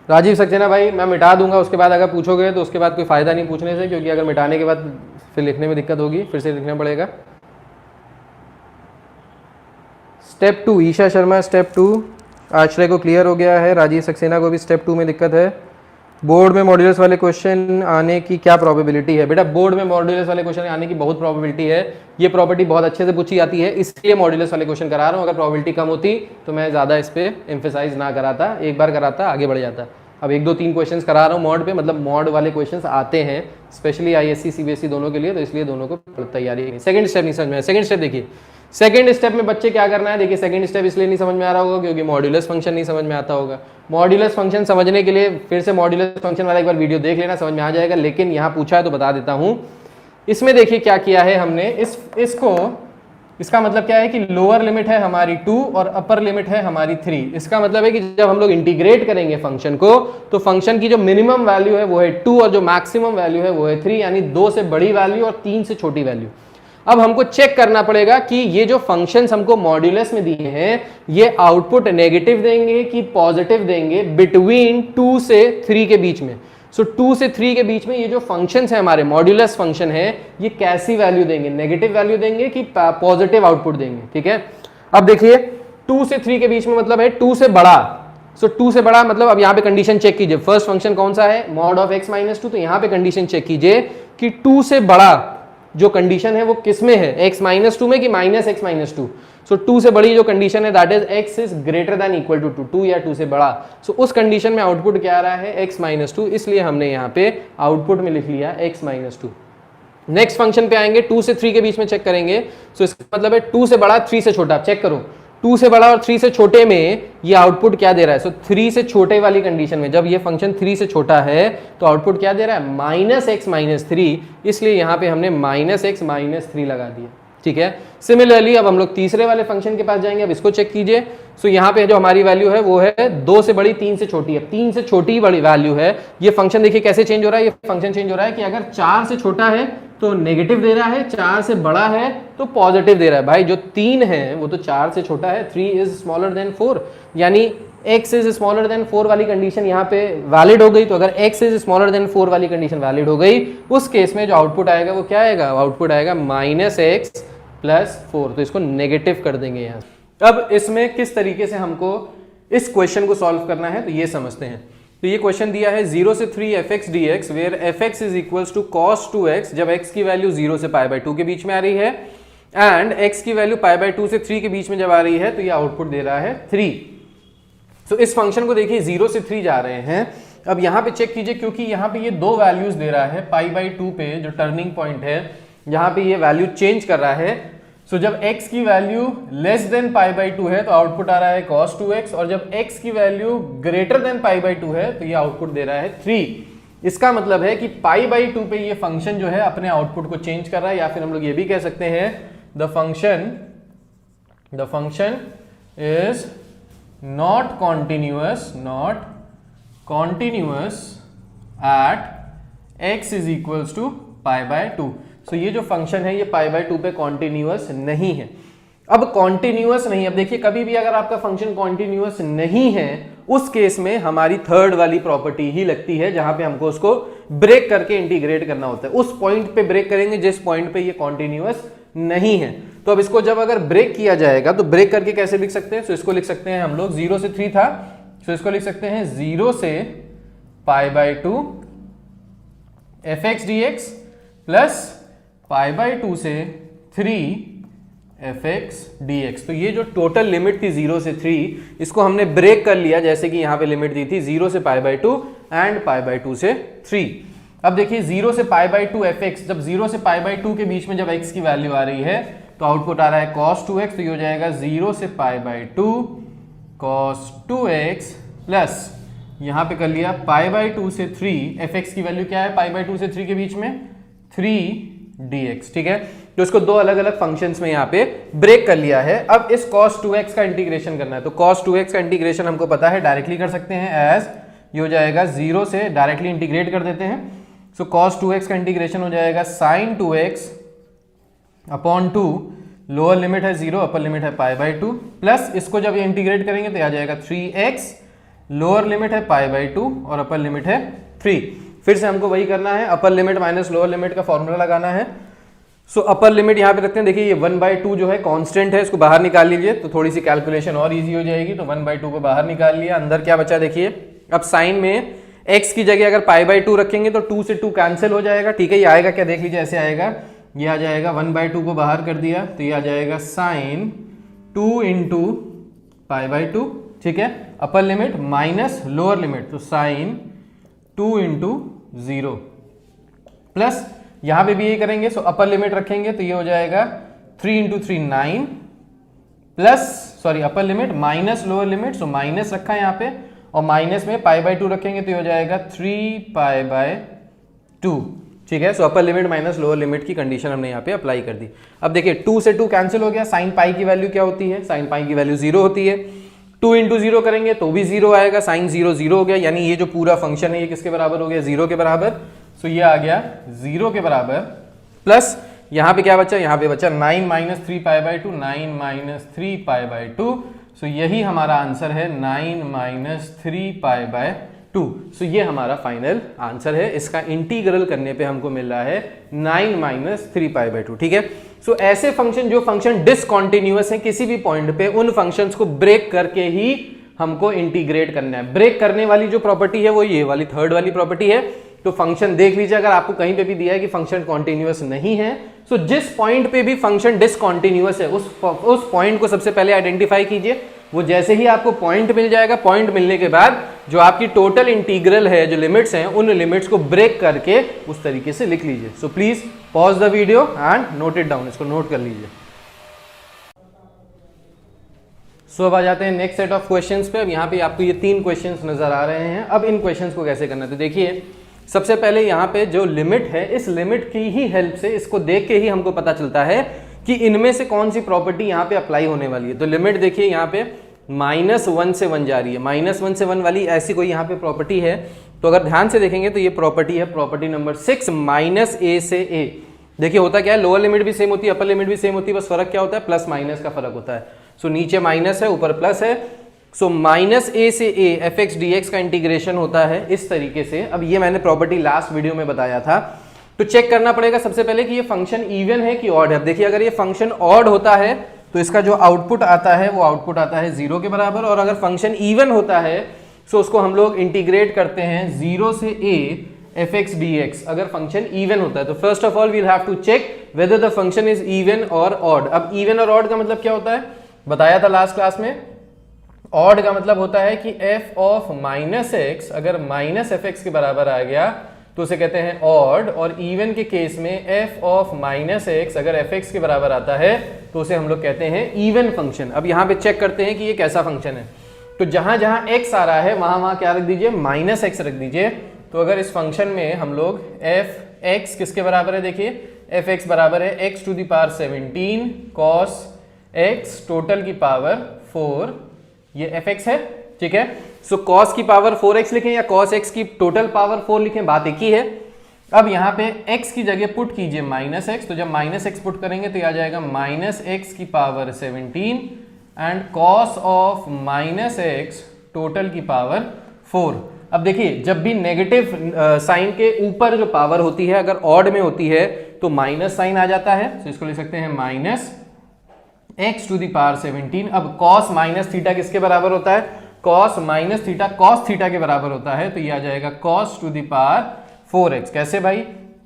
S1: राजीव सक्सेना भाई मैं मिटा दूंगा, उसके बाद अगर पूछोगे तो उसके बाद कोई फ़ायदा नहीं पूछने से, क्योंकि अगर मिटाने के बाद फिर लिखने में दिक्कत होगी, फिर से लिखना पड़ेगा। स्टेप 2 ईशा शर्मा, स्टेप 2 आश्रय को क्लियर हो गया है, राजीव सक्सेना को भी स्टेप 2 में दिक्कत है। बोर्ड में मॉड्यूलस वाले क्वेश्चन आने की क्या प्रोबेबिलिटी है? बेटा बोर्ड में मॉड्यूलस वाले क्वेश्चन आने की बहुत प्रोबेबिलिटी है, ये प्रॉपर्टी बहुत अच्छे से पूछी जाती है, इसलिए मॉड्यूलस वाले क्वेश्चन करा रहा हूँ। अगर प्रोबेबिलिटी कम होती तो मैं ज़्यादा इस पर एम्फेसाइज ना कराता, एक बार कराता आगे बढ़ जाता। अब 1 2 3 क्वेश्चन करा रहा हूँ मॉड पे, मतलब मॉड वाले क्वेश्चन आते हैं स्पेशली ISC CBSE दोनों के लिए, तो इसलिए दोनों को तैयारी। सेकंड स्टेप नहीं समझ में, सेकंड स्टेप देखिए, सेकंड स्टेप में बच्चे क्या करना है, देखिए सेकंड स्टेप इसलिए नहीं समझ में आ रहा होगा क्योंकि मॉड्यूलस फंक्शन नहीं समझ में आता होगा। मॉड्यूलस फंक्शन समझने के लिए फिर से मॉड्यूलस फंक्शन वाला एक बार वीडियो देख लेना, समझ में आ जाएगा, लेकिन यहाँ पूछा है तो बता देता हूँ। इसमें देखिए क्या किया है हमने, इसको इसका मतलब क्या है कि लोअर लिमिट है हमारी 2 और अपर लिमिट है हमारी 3। इसका मतलब है कि जब हम लोग इंटीग्रेट करेंगे फंक्शन को तो फंक्शन की जो मिनिमम वैल्यू है वो है 2 और जो मैक्सिमम वैल्यू है वो है 3, यानी 2 से बड़ी वैल्यू और 3 से छोटी वैल्यू। अब हमको चेक करना पड़ेगा कि ये जो फंक्शंस हमको मॉड्यूलस में दिए हैं ये आउटपुट नेगेटिव देंगे कि पॉजिटिव देंगे बिटवीन 2 से 3 के बीच में। सो 2 से 3 के बीच में ये जो फंक्शंस हैं हमारे मॉड्यूलस फंक्शन है, ये कैसी वैल्यू देंगे, नेगेटिव वैल्यू देंगे कि पॉजिटिव आउटपुट देंगे, ठीक है। अब देखिए 2 से 3 के बीच में मतलब है 2 से बड़ा। सो 2 से बड़ा मतलब अब यहाँ पे कंडीशन चेक कीजिए, फर्स्ट फंक्शन कौन सा है, मॉड ऑफ x माइनस 2, तो यहाँ पे कंडीशन चेक कीजिए कि 2 से बड़ा जो कंडीशन है वो किस में है, x माइनस 2 में कि माइनस x माइनस 2। सो 2 से बड़ी जो कंडीशन है that is x is greater than equal to 2, 2 या 2 से बड़ा। सो उस कंडीशन में आउटपुट क्या आ रहा है, x माइनस 2, इसलिए हमने यहाँ पे आउटपुट में लिख लिया x माइनस 2। नेक्स्ट फंक्शन पे आएंगे, 2 से 3 के बीच में चेक करेंगे। सो इसका मतलब है 2 से बड़ा 3 से छोटा, चेक करो 2 से बड़ा और 3 से छोटे में ये आउटपुट क्या दे रहा है। सो 3 से छोटे वाली कंडीशन में जब ये फंक्शन 3 से छोटा है तो आउटपुट क्या दे रहा है, माइनस x माइनस 3, इसलिए यहाँ पे हमने माइनस x माइनस 3 लगा दिया, ठीक है। सिमिलरली अब हम लोग तीसरे वाले फंक्शन के पास जाएंगे, अब इसको चेक कीजिए। सो यहाँ पे जो हमारी वैल्यू है वो है 2 से बड़ी 3 से छोटी है, 3 से छोटी बड़ी वैल्यू है। ये फंक्शन देखिए कैसे चेंज हो रहा है, ये फंक्शन चेंज हो रहा है कि अगर 4 से छोटा है तो नेगेटिव दे रहा है, 4 से बड़ा है तो पॉजिटिव दे रहा है। भाई जो 3 है वो तो 4 से छोटा है, 3 इज स्मॉलर देन 4, यानी x इज स्मॉलर देन 4 वाली कंडीशन यहाँ पे वैलिड हो गई। तो अगर x इज स्मॉलर देन 4 वाली कंडीशन वैलिड हो गई, उस केस में जो आउटपुट आएगा वो क्या आएगा, आउटपुट आएगा माइनस x प्लस 4, तो इसको नेगेटिव कर देंगे यहाँ। अब इसमें किस तरीके से हमको इस क्वेश्चन को सॉल्व करना है तो ये समझते हैं। तो ये क्वेश्चन दिया है 0 से 3 fx dx where fx is equals to cos 2x, जब x की वैल्यू 0 से π/2 के बीच में आ रही है एंड x की वैल्यू π/2 से 3 के बीच में जब आ रही है तो ये आउटपुट दे रहा है 3। तो इस फंक्शन को देखिए 0 से 3 जा रहे हैं। अब यहाँ पे चेक कीजिए, क्योंकि यहाँ पे ये दो वैल्यूज दे रहा है π/2 पे जो टर्निंग पॉइंट है, यहाँ पे ये वैल्यू चेंज कर रहा है। सो जब x की वैल्यू लेस देन π/2 है तो आउटपुट आ रहा है cos 2x, और जब x की वैल्यू ग्रेटर देन π/2 है तो ये आउटपुट दे रहा है 3। इसका मतलब है कि π/2 पे ये फंक्शन जो है अपने आउटपुट को चेंज कर रहा है, या फिर हम लोग ये भी कह सकते हैं the function is not continuous at x is equals to π/2। सो ये जो फंक्शन है ये π/2 पे कॉन्टिन्यूअस नहीं है। अब कॉन्टिन्यूअस नहीं, अब देखिए कभी भी अगर आपका फंक्शन कॉन्टिन्यूअस नहीं है उस केस में हमारी थर्ड वाली प्रॉपर्टी ही लगती है, जहां पे हमको उसको ब्रेक करके इंटीग्रेट करना होता है। उस पॉइंट पे ब्रेक करेंगे जिस पॉइंट पे ये कॉन्टिन्यूअस नहीं है। तो अब इसको जब अगर ब्रेक किया जाएगा तो ब्रेक करके कैसे लिख सकते हैं? तो इसको लिख सकते हैं हम लोग 0 से 3 था, तो इसको लिख सकते हैं 0 से π/2 fx dx प्लस π/2 से 3 fx dx। तो ये जो टोटल लिमिट थी 0 से 3, इसको हमने ब्रेक कर लिया, जैसे कि यहां पे लिमिट दी थी 0 से π/2 एंड π/2 से 3। अब देखिए 0 से π/2 fx, जब 0 से π/2 के बीच में जब x की वैल्यू आ रही है तो आउटपुट आ रहा है cos 2x, तो ये हो जाएगा 0 से π/2 cos 2x प्लस यहां पे कर लिया π/2 से 3, fx की वैल्यू क्या है π/2 से 3 के बीच में 3 dx। ठीक है, तो इसको दो अलग अलग फंक्शंस में यहाँ पे ब्रेक कर लिया है। अब इस cos 2x का इंटीग्रेशन करना है, तो cos 2x का इंटीग्रेशन हमको पता है डायरेक्टली कर सकते हैं, एज ये हो जाएगा 0 से डायरेक्टली इंटीग्रेट कर देते हैं। सो cos 2x का इंटीग्रेशन हो जाएगा sin 2x upon 2, lower limit है 0, अपर लिमिट है π/2, प्लस इसको जब ये इंटीग्रेट करेंगे तो आ जाएगा 3x, लोअर लिमिट है π/2 और अपर लिमिट है 3। फिर से हमको वही करना है, upper limit minus lower limit का फॉर्मूला लगाना है। सो अपर लिमिट यहाँ पे रखते हैं, देखिए ये 1/2 जो है कांस्टेंट है, इसको बाहर निकाल लीजिए तो थोड़ी सी कैलकुलेशन और इजी हो जाएगी। तो 1/2 को बाहर निकाल लिया, अंदर क्या बचा देखिए। अब साइन में x की जगह अगर π/2 रखेंगे तो 2 से 2 कैंसिल हो जाएगा। ठीक है, ये आएगा क्या देख लीजिए, ऐसे आएगा, ये आ जाएगा 1/2 को बाहर कर दिया तो ये आ जाएगा साइन 2 इंटू π/2। ठीक है, upper limit minus lower limit, तो साइन 2 इंटू 0 प्लस यहां पे भी यही करेंगे। सो अपर लिमिट रखेंगे तो ये हो जाएगा 3 इंटू 3 9 प्लस सॉरी अपर limit minus lower limit, so minus रखा है यहाँ पे, और माइनस में π/2 रखेंगे तो ये हो जाएगा 3π/2। ठीक है, so upper limit minus lower limit की कंडीशन हमने यहाँ पे अप्लाई कर दी। अब देखिए 2 से 2 कैंसिल हो गया, साइन पाई की वैल्यू क्या होती है? साइन पाई की वैल्यू 0 होती है। 2 इंटू 0 करेंगे तो भी 0 आएगा, साइन 0 0 हो गया, यानी ये जो पूरा फंक्शन है ये किसके बराबर हो गया? 0 के बराबर। सो ये आ गया 0 के बराबर, प्लस यहाँ पे क्या बचा? यहाँ पे बचा 9 माइनस 3π/2, 9 माइनस 3π/2। सो यही हमारा आंसर है 9 माइनस 3π/2। सो ये हमारा फाइनल आंसर है। इसका इंटीग्रल करने पे हमको मिल रहा है 9 माइनस 3π/2। ठीक है, सो ऐसे फंक्शन जो फंक्शन डिसकंटिन्यूअस है किसी भी पॉइंट पे, उन फंक्शंस को ब्रेक करके ही हमको इंटीग्रेट करना है। ब्रेक करने वाली जो प्रॉपर्टी है वो ये वाली थर्ड वाली प्रॉपर्टी है। तो फंक्शन देख लीजिए, अगर आपको कहीं पे भी दिया है कि फंक्शन कॉन्टिन्यूअस नहीं है, सो जिस पॉइंट पे भी फंक्शन डिसकंटिन्यूअस है उस पॉइंट को सबसे पहले आइडेंटिफाई कीजिए। वो जैसे ही आपको पॉइंट मिल जाएगा, पॉइंट मिलने के बाद जो आपकी टोटल इंटीग्रल है, जो लिमिट्स हैं, उन लिमिट्स को ब्रेक करके उस तरीके से लिख लीजिए। सो please pause the video and note it down, इसको नोट कर लीजिए। सो अब आ जाते हैं नेक्स्ट सेट ऑफ क्वेश्चंस पे। अब यहाँ पे आपको ये 3 क्वेश्चंस नजर आ रहे हैं। अब इन क्वेश्चंस को कैसे करना है तो देखिए, सबसे पहले यहाँ पे जो लिमिट है, इस लिमिट की ही हेल्प से, इसको देख के ही हमको पता चलता है कि इनमें से कौन सी प्रॉपर्टी यहाँ पे अप्लाई होने वाली है। तो लिमिट देखिए यहाँ पे -1 से 1 जा रही है, -1 से 1 वाली ऐसी कोई यहाँ पे प्रॉपर्टी है। तो अगर ध्यान से देखेंगे तो ये प्रॉपर्टी है प्रॉपर्टी नंबर 6 -a से a। देखिए होता क्या है, लोअर लिमिट भी सेम होती है, अपर लिमिट भी सेम होती है, बस फर्क क्या होता है? प्लस माइनस का फर्क होता है। सो नीचे माइनस है, ऊपर प्लस है। सो -a से a fx dx का इंटीग्रेशन होता है इस तरीके से। अब ये मैंने प्रॉपर्टी लास्ट वीडियो में बताया था। तो चेक करना पड़ेगा सबसे पहले कि ये फंक्शन इवन है कि ऑड है। अब देखिए, अगर ये फंक्शन ऑड होता है तो इसका जो आउटपुट आता है वो आउटपुट आता है 0 के बराबर। और अगर फंक्शन इवन होता है तो उसको हम लोग इंटीग्रेट करते हैं 0 से a fx dx, अगर फंक्शन इवन होता है। तो first of all we'll have to check whether the function is even और ऑड। अब इवन और ऑड का मतलब क्या होता है, बताया था लास्ट क्लास में। ऑड का मतलब होता है कि f ऑफ माइनस एक्स अगर माइनस एफ एक्स के बराबर आ गया तो उसे कहते हैं ऑड, और इवन के केस में f ऑफ माइनस एक्स अगर एफ एक्स के बराबर आता है तो उसे हम लोग कहते हैं इवन फंक्शन। अब यहाँ पे चेक करते हैं कि ये कैसा फंक्शन है। तो जहां जहां x आ रहा है वहां वहां क्या रख दीजिए, माइनस एक्स रख दीजिए। तो अगर इस फंक्शन में हम लोग एफ एक्स किसके बराबर है, देखिए एफ एक्स बराबर है x to the power 17 cos x total की पावर 4, ये एफ एक्स है, ठीक है। सो कॉस की पावर 4x लिखें या कॉस एक्स की टोटल पावर 4 लिखें, बात एक ही है। अब यहाँ पे x की जगह पुट कीजिए माइनस एक्स, तो जब माइनस एक्स पुट करेंगे तो आ जाएगा माइनस एक्स की power 17 and cos of minus x total की पावर 4। अब देखिए जब भी नेगेटिव साइन के ऊपर जो पावर होती है अगर ऑड में होती है तो माइनस साइन आ जाता है, तो इसको लिख सकते हैं minus x to the power 17। अब कॉस माइनस थीटा किसके बराबर होता है, cos minus theta cos theta के बराबर होता है, तो ये आ जाएगा cos two the power 4x। कैसे भाई,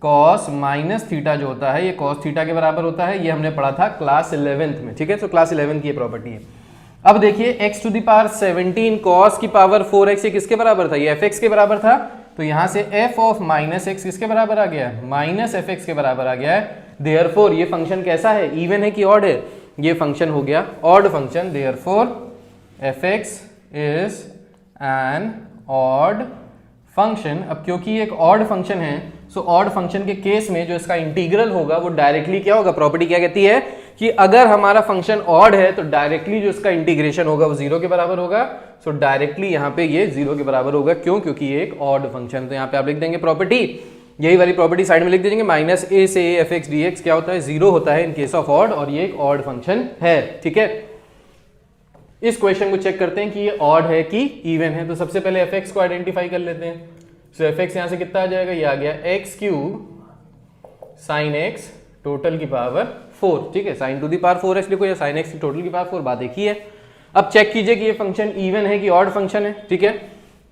S1: कॉस माइनस थीटा जो होता है ये कॉस थीटा के बराबर होता है, ये हमने पढ़ा था क्लास 11th में, ठीक है। तो क्लास 11 की ये प्रॉपर्टी है। अब देखिए x to the power 17 cos की पावर 4x ये किसके बराबर था, ये fx के बराबर था। तो यहां से f ऑफ माइनस एक्स किसके बराबर आ गया है, माइनस एफ एक्स के बराबर आ गया है। देयरफॉर ये फंक्शन कैसा है, इवन है कि ऑड है, ये फंक्शन हो गया odd function. Therefore fx is an odd function. अब क्योंकि ये एक ऑड फंक्शन है सो ऑड फंक्शन के केस में जो इसका इंटीग्रल होगा वो डायरेक्टली क्या होगा, प्रॉपर्टी क्या कहती है कि अगर हमारा फंक्शन ऑड है तो डायरेक्टली जो इसका इंटीग्रेशन होगा वो 0 के बराबर होगा। सो डायरेक्टली यहाँ पे ये 0 के बराबर होगा, क्यों, क्योंकि ये एक ऑड फंक्शन। तो यहाँ पे आप लिख देंगे प्रॉपर्टी, यही वाली प्रॉपर्टी साइड में लिख दीजिए, माइनस ए से A F x D x क्या होता है, 0 होता है इन केस ऑफ ऑड, और ये एक ऑड फंक्शन है, ठीक है। इस क्वेश्चन को चेक करते हैं कि ये ऑड है कि इवन है। तो सबसे पहले एफ एक्स को आइडेंटिफाई कर लेते हैं। सो एफ एक्स यहां से कितना आ जाएगा, ये आ गया x cube sign x total की पावर 4, ठीक है। Sign to the power 4x लिखो या साइन एक्स की टोटल की पावर 4, बात एक ही है। अब चेक कीजिए कि ये फंक्शन इवन है कि ऑड फंक्शन है, ठीक है।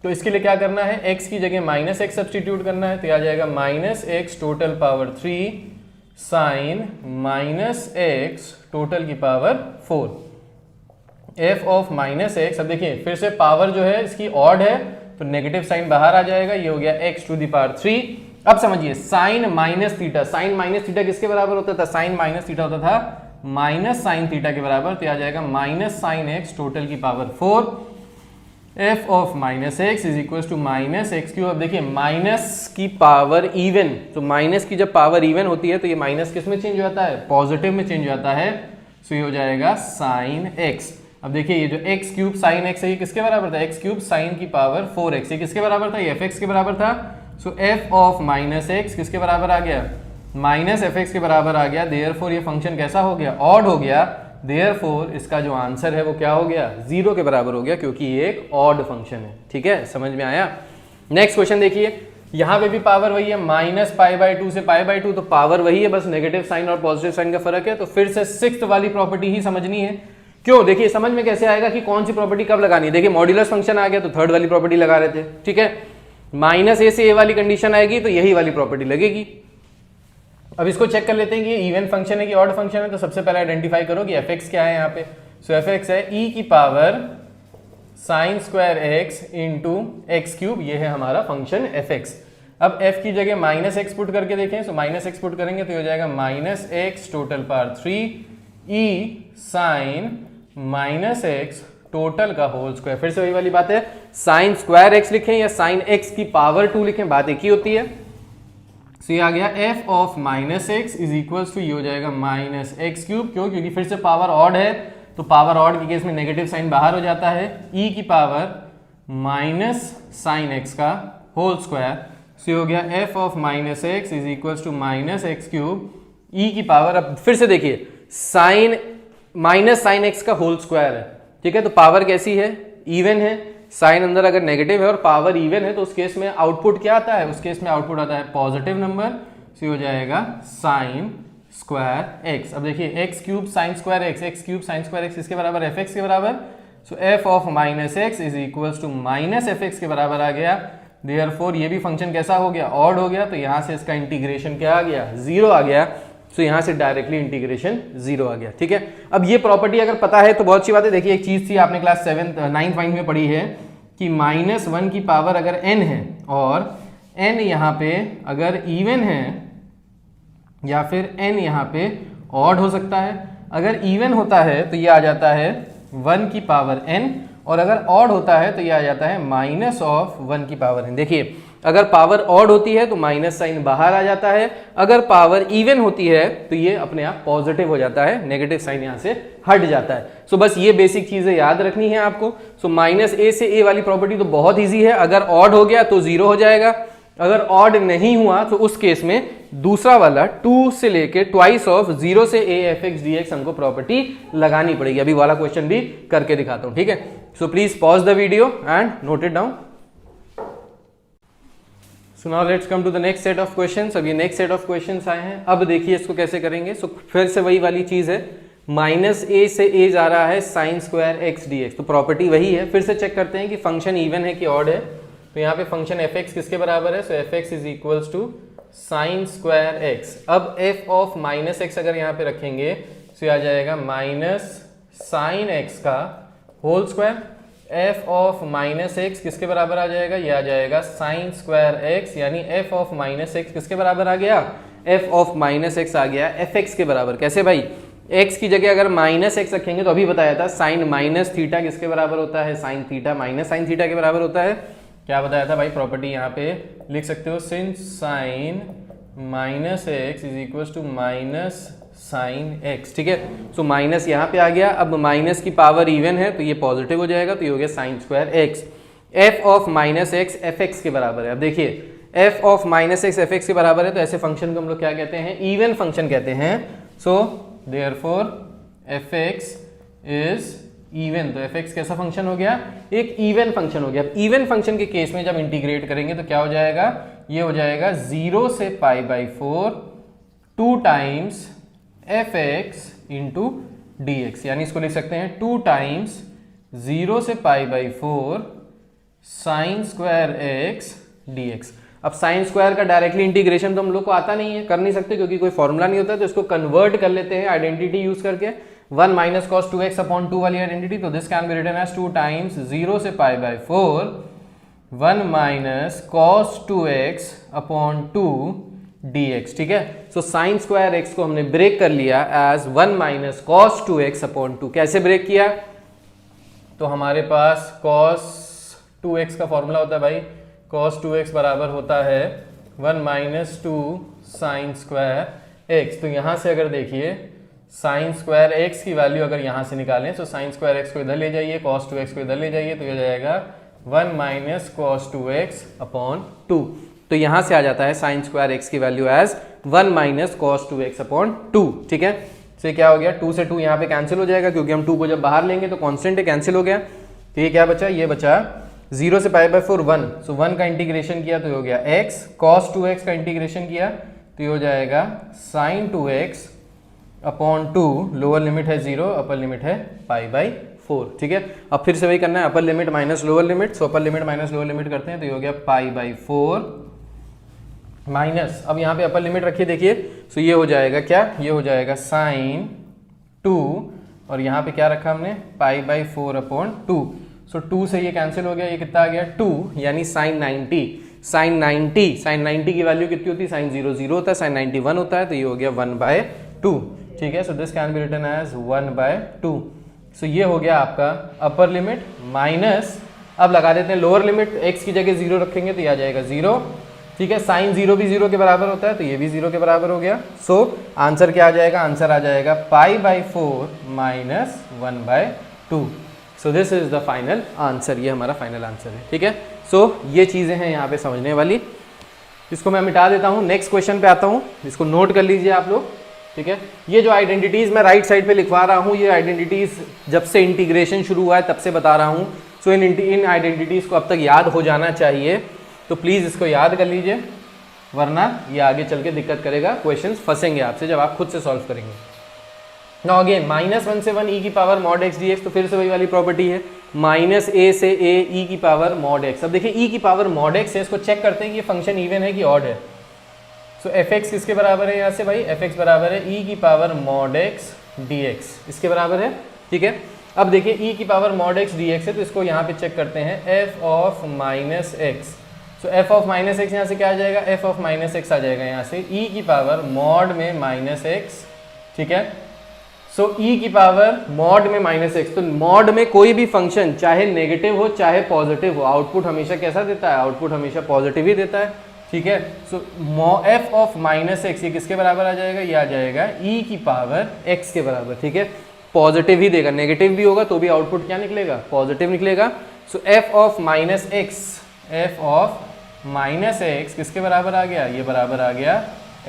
S1: तो इसके लिए क्या करना है, x की जगह माइनस एक्स सब्सटीट्यूट करना है, तो आ जाएगा minus x total power 3 sine minus x total की power 4 f of minus x. अब देखिए फिर से पावर जो है इसकी ऑड है तो नेगेटिव साइन बाहर आ जाएगा, ये हो गया x टू दी पावर 3। अब समझिए sine minus theta, sine minus theta किसके बराबर होता था, साइन माइनस थीटा होता था माइनस साइन थीटा के बराबर, तो आ जाएगा माइनस साइन एक्स टोटल की power 4 f of minus x is equal to minus x cube. अब देखिए माइनस की पावर इवन, तो माइनस की जब पावर इवन होती है तो ये माइनस किस में चेंज हो जाता है, पॉजिटिव में चेंज हो जाता है। सो ये हो जाएगा साइन एक्स। अब देखिए ये जो एक्स क्यूब साइन एक्स है ये किसके बराबर था, एक्स क्यूब साइन की पावर 4x, ये किसके बराबर था, ये एफ एक्स के बराबर था। सो एफ ऑफ माइनस एक्स किसके बराबर आ गया, माइनस एफ एक्स के बराबर आ गया। देयरफॉर ये फंक्शन कैसा हो गया, ऑड हो गया। देयरफॉर इसका जो आंसर है वो क्या हो गया, 0 के बराबर हो गया, क्योंकि ये एक ऑड फंक्शन है, ठीक है। समझ में आया। नेक्स्ट क्वेश्चन देखिए, यहाँ पे भी पावर वही है, माइनस π/2 से π/2, तो पावर वही है, बस नेगेटिव साइन और पॉजिटिव साइन का फर्क है। तो फिर से सिक्स्थ वाली प्रॉपर्टी ही समझनी है। क्यों, देखिए समझ में कैसे आएगा कि कौन सी प्रॉपर्टी कब लगानी है। देखिए मॉड्यूलस फंक्शन आ गया तो थर्ड वाली प्रॉपर्टी लगा रहे थे, ठीक है। माइनस ए से ए वाली कंडीशन आएगी तो यही वाली प्रॉपर्टी लगेगी। अब इसको चेक कर लेते हैं कि ये इवन फंक्शन है कि ऑड फंक्शन है। तो सबसे पहले आइडेंटिफाई करो कि एफ एक्स क्या है यहाँ पे। सो एफ एक्स है ई की power sine square x into x cube, ये है हमारा फंक्शन एफ एक्स। अब f की जगह माइनस एक्स पुट करके देखें, सो माइनस एक्स पुट करेंगे तो हो जाएगा माइनस एक्स टोटल पावर 3 ई साइन माइनस एक्स टोटल का होल स्क्वायर। फिर से वही वाली बात है, साइन स्क्वायर एक्स लिखें या साइन एक्स की पावर 2 लिखें, बात एक ही होती है। सो ये आ गया f of minus x is equal to, ये हो जाएगा माइनस एक्स क्यूब। क्यों, क्योंकि फिर से पावर ऑड है तो पावर ऑड के केस में नेगेटिव साइन बाहर हो जाता है, e की पावर माइनस साइन एक्स का होल स्क्वायर। सो ये हो गया f of minus x is equal to minus x cube e की पावर। अब फिर से देखिए साइन माइनस साइन एक्स का होल स्क्वायर है, ठीक है। तो पावर कैसी है, इवन है। साइन अंदर अगर नेगेटिव है और पावर इवन है तो उस केस में आउटपुट क्या आता है, उस केस में आउटपुट आता है पॉजिटिव नंबर। सो हो जाएगा साइन स्क्वायर एक्स। अब देखिए x cube sine square x, x cube sine square x किसके बराबर, एफ एक्स के बराबर। So f of minus x is equals to minus f x के बराबर आ गया। देयरफॉर ये भी फंक्शन कैसा हो गया, ऑड हो गया, तो यहाँ से इसका इंटीग्रेशन क्या आ गया, जीरो आ गया। तो यहाँ से डायरेक्टली इंटीग्रेशन जीरो आ गया। ठीक है, अब ये प्रॉपर्टी अगर पता है तो बहुत अच्छी बात है। देखिए एक चीज थी आपने क्लास 9th में पढ़ी है कि -1 की पावर अगर n है और n यहाँ पे अगर इवन है या फिर n यहाँ पे ऑड हो सकता है। अगर इवन होता है तो ये आ जाता है 1 की पावर n, और अगर ऑड होता है तो ये आ जाता है -1 की पावर n। देखिए अगर पावर ऑड होती है तो माइनस साइन बाहर आ जाता है, अगर पावर इवन होती है तो ये अपने आप पॉजिटिव हो जाता है, नेगेटिव साइन यहाँ से हट जाता है। सो बस ये बेसिक चीजें याद रखनी है आपको। सो -a से a वाली प्रॉपर्टी तो बहुत इजी है, अगर ऑड हो गया तो जीरो हो जाएगा, अगर ऑड नहीं हुआ तो उस केस में दूसरा वाला 2 से लेके ट्वाइस ऑफ 0 से a f x dx हमको प्रॉपर्टी लगानी पड़ेगी। अभी वाला क्वेश्चन भी करके दिखाता हूं। ठीक है, so please pause the video and note it down. So now let's come to the next set of questions. अब ये नेक्स्ट सेट ऑफ क्वेश्चंस आए हैं, अब देखिए इसको कैसे करेंगे। सो फिर से वही वाली चीज है, -a से a जा रहा है sine square x D x, तो प्रॉपर्टी वही है। फिर से चेक करते हैं कि फंक्शन इवन है कि ऑड है। तो यहाँ पे फंक्शन एफ एक्स किसके बराबर है, so f x is equals to sine square x. अब एफ ऑफ माइनस एक्स अगर यहाँ पे रखेंगे तो ये आ जाएगा माइनस साइन एक्स का whole square. F of minus x किसके बराबर आ जाएगा, ये आ जाएगा साइन स्क्वायर एक्स, यानी एफ ऑफ माइनस एक्स किसके बराबर आ गया, एफ ऑफ माइनस एक्स आ गया एफ एक्स के बराबर। कैसे भाई, एक्स की जगह अगर माइनस एक्स रखेंगे तो अभी बताया था साइन माइनस थीटा किसके बराबर होता है, sine theta minus sine theta के बराबर होता है। क्या बताया था भाई, प्रॉपर्टी यहाँ पे लिख सकते हो, since sine minus x is equal to minus sine x. ठीक है, सो माइनस यहाँ पे आ गया, अब माइनस की पावर इवन है तो ये पॉजिटिव हो जाएगा, तो ये हो गया sign square x. F of minus x F x के बराबर है। अब देखिए F of minus x F x के बराबर है, तो ऐसे फंक्शन को हम लोग क्या कहते हैं, इवन फंक्शन कहते हैं। So therefore F x is even, तो एफ एक्स कैसा फंक्शन हो गया, एक इवन फंक्शन हो गया। अब इवन फंक्शन के केस में जब इंटीग्रेट करेंगे तो क्या हो जाएगा, ये हो जाएगा 0 से π/4 2 times F x into D x, यानी इसको लिख सकते हैं 2 टाइम्स 0 से π/4 sine square x D x. अब साइन स्क्वायर का डायरेक्टली इंटीग्रेशन तो हम लोग को आता नहीं है, कर नहीं सकते क्योंकि कोई फॉर्मूला नहीं होता, तो इसको कन्वर्ट कर लेते हैं आइडेंटिटी यूज करके, 1 माइनस कॉस 2x अपॉन 2 वाली आइडेंटिटी। तो this can be written as 2 times 0 से π/4 1 minus cos 2x upon 2 dx। ठीक है, सो साइन स्क्वायर एक्स को हमने ब्रेक कर लिया as 1 minus cos 2x upon 2। कैसे ब्रेक किया, तो हमारे पास कॉस 2x का फॉर्मूला होता है भाई, कॉस 2x बराबर होता है 1 माइनस 2 साइन स्क्वायर एक्स। तो यहां से अगर देखिए साइन स्क्वायर एक्स की वैल्यू अगर यहां से निकालें तो साइन स्क्वायर एक्स को इधर ले जाइए, कॉस 2x को इधर ले जाइए, तो ये जाएगा 1 माइनस कॉस 2x अपॉन 2। तो यहां से आ जाता है साइन स्क्वायर एक्स की value as 1 minus cos 2x upon 2। ठीक है, तो क्या हो गया, 2 से 2 यहाँ पे कैंसिल हो जाएगा क्योंकि हम 2 को जब बाहर लेंगे तो कॉन्स्टेंट है, कैंसिल हो गया। तो ये क्या बचा, ये बचा 0 से π/4 1, सो 1 का इंटीग्रेशन किया तो हो गया x, cos 2x का इंटीग्रेशन किया तो ये हो जाएगा sin 2x upon 2, lower limit है 0, अपर लिमिट है π/4। ठीक है, अब फिर से वही करना है, upper limit minus lower limit, so upper limit minus lower limit करते हैं तो ये हो गया π/4 माइनस, अब यहाँ पे अपर लिमिट रखिए देखिए, सो ये हो जाएगा क्या, ये हो जाएगा sin 2 और यहाँ पे क्या रखा हमने π/4 अपॉन 2। सो 2 से ये कैंसिल हो गया, ये कितना आ गया 2, यानी साइन 90। साइन 90 की वैल्यू कितनी होती है, साइन 0 0 होता है, साइन 90 1 होता है, तो ये हो गया 1/2। ठीक है, so this can be written as 1/2। So ये हो गया आपका अपर लिमिट माइनस, अब लगा देते हैं लोअर लिमिट, x की जगह 0 रखेंगे तो ये आ जाएगा 0। ठीक है, साइन 0 भी 0 के बराबर होता है तो ये भी 0 के बराबर हो गया। सो आंसर क्या आ जाएगा, आंसर आ जाएगा π/4 minus 1/2। So this is the final answer, ये हमारा फाइनल आंसर है। ठीक है, सो ये चीजें हैं यहाँ पे समझने वाली, इसको मैं मिटा देता हूँ, नेक्स्ट क्वेश्चन पे आता हूँ, इसको नोट कर लीजिए आप लोग। ठीक है, ये जो आइडेंटिटीज मैं राइट साइड पे लिखवा रहा हूँ, ये आइडेंटिटीज जब से इंटीग्रेशन शुरू हुआ है तब से बता रहा हूँ। सो इन आइडेंटिटीज को अब तक याद हो जाना चाहिए, तो प्लीज इसको याद कर लीजिए। वरना ये आगे चल के दिक्कत करेगा, क्वेश्चंस फंसेंगे आपसे जब आप खुद से सॉल्व करेंगे। नाउ अगेन -1 से 1 e की पावर मॉड x dx, तो फिर से वही वाली प्रॉपर्टी है -a से a e की पावर मॉड x। अब देखिए e की पावर मॉड x है, इसको चेक करते हैं कि ये फंक्शन इवन है कि ऑड है। सो fx किसके बराबर है यहाँ से भाई, fx बराबर है e की पावर मॉड x dx, इसके बराबर है, ठीक है। अब देखिए e की पावर मॉड x dx है, तो इसको यहाँ पे चेक करते हैं f of minus x. So f of minus x यहाँ से क्या आ जाएगा, f ऑफ माइनस एक्स आ जाएगा यहाँ से e की पावर मॉड में माइनस एक्स, ठीक है। सो e की पावर मॉड में माइनस एक्स, तो मॉड में कोई भी फंक्शन चाहे नेगेटिव हो चाहे पॉजिटिव हो, आउटपुट हमेशा कैसा देता है, आउटपुट हमेशा पॉजिटिव ही देता है, ठीक है। सो f ऑफ माइनस एक्स ये किसके बराबर आ जाएगा, ये आ जाएगा e की पावर x के बराबर, ठीक है। पॉजिटिव ही देगा, नेगेटिव भी होगा तो भी आउटपुट क्या निकलेगा, पॉजिटिव निकलेगा। सो f of minus x, f of minus x किसके बराबर आ गया, ये बराबर आ गया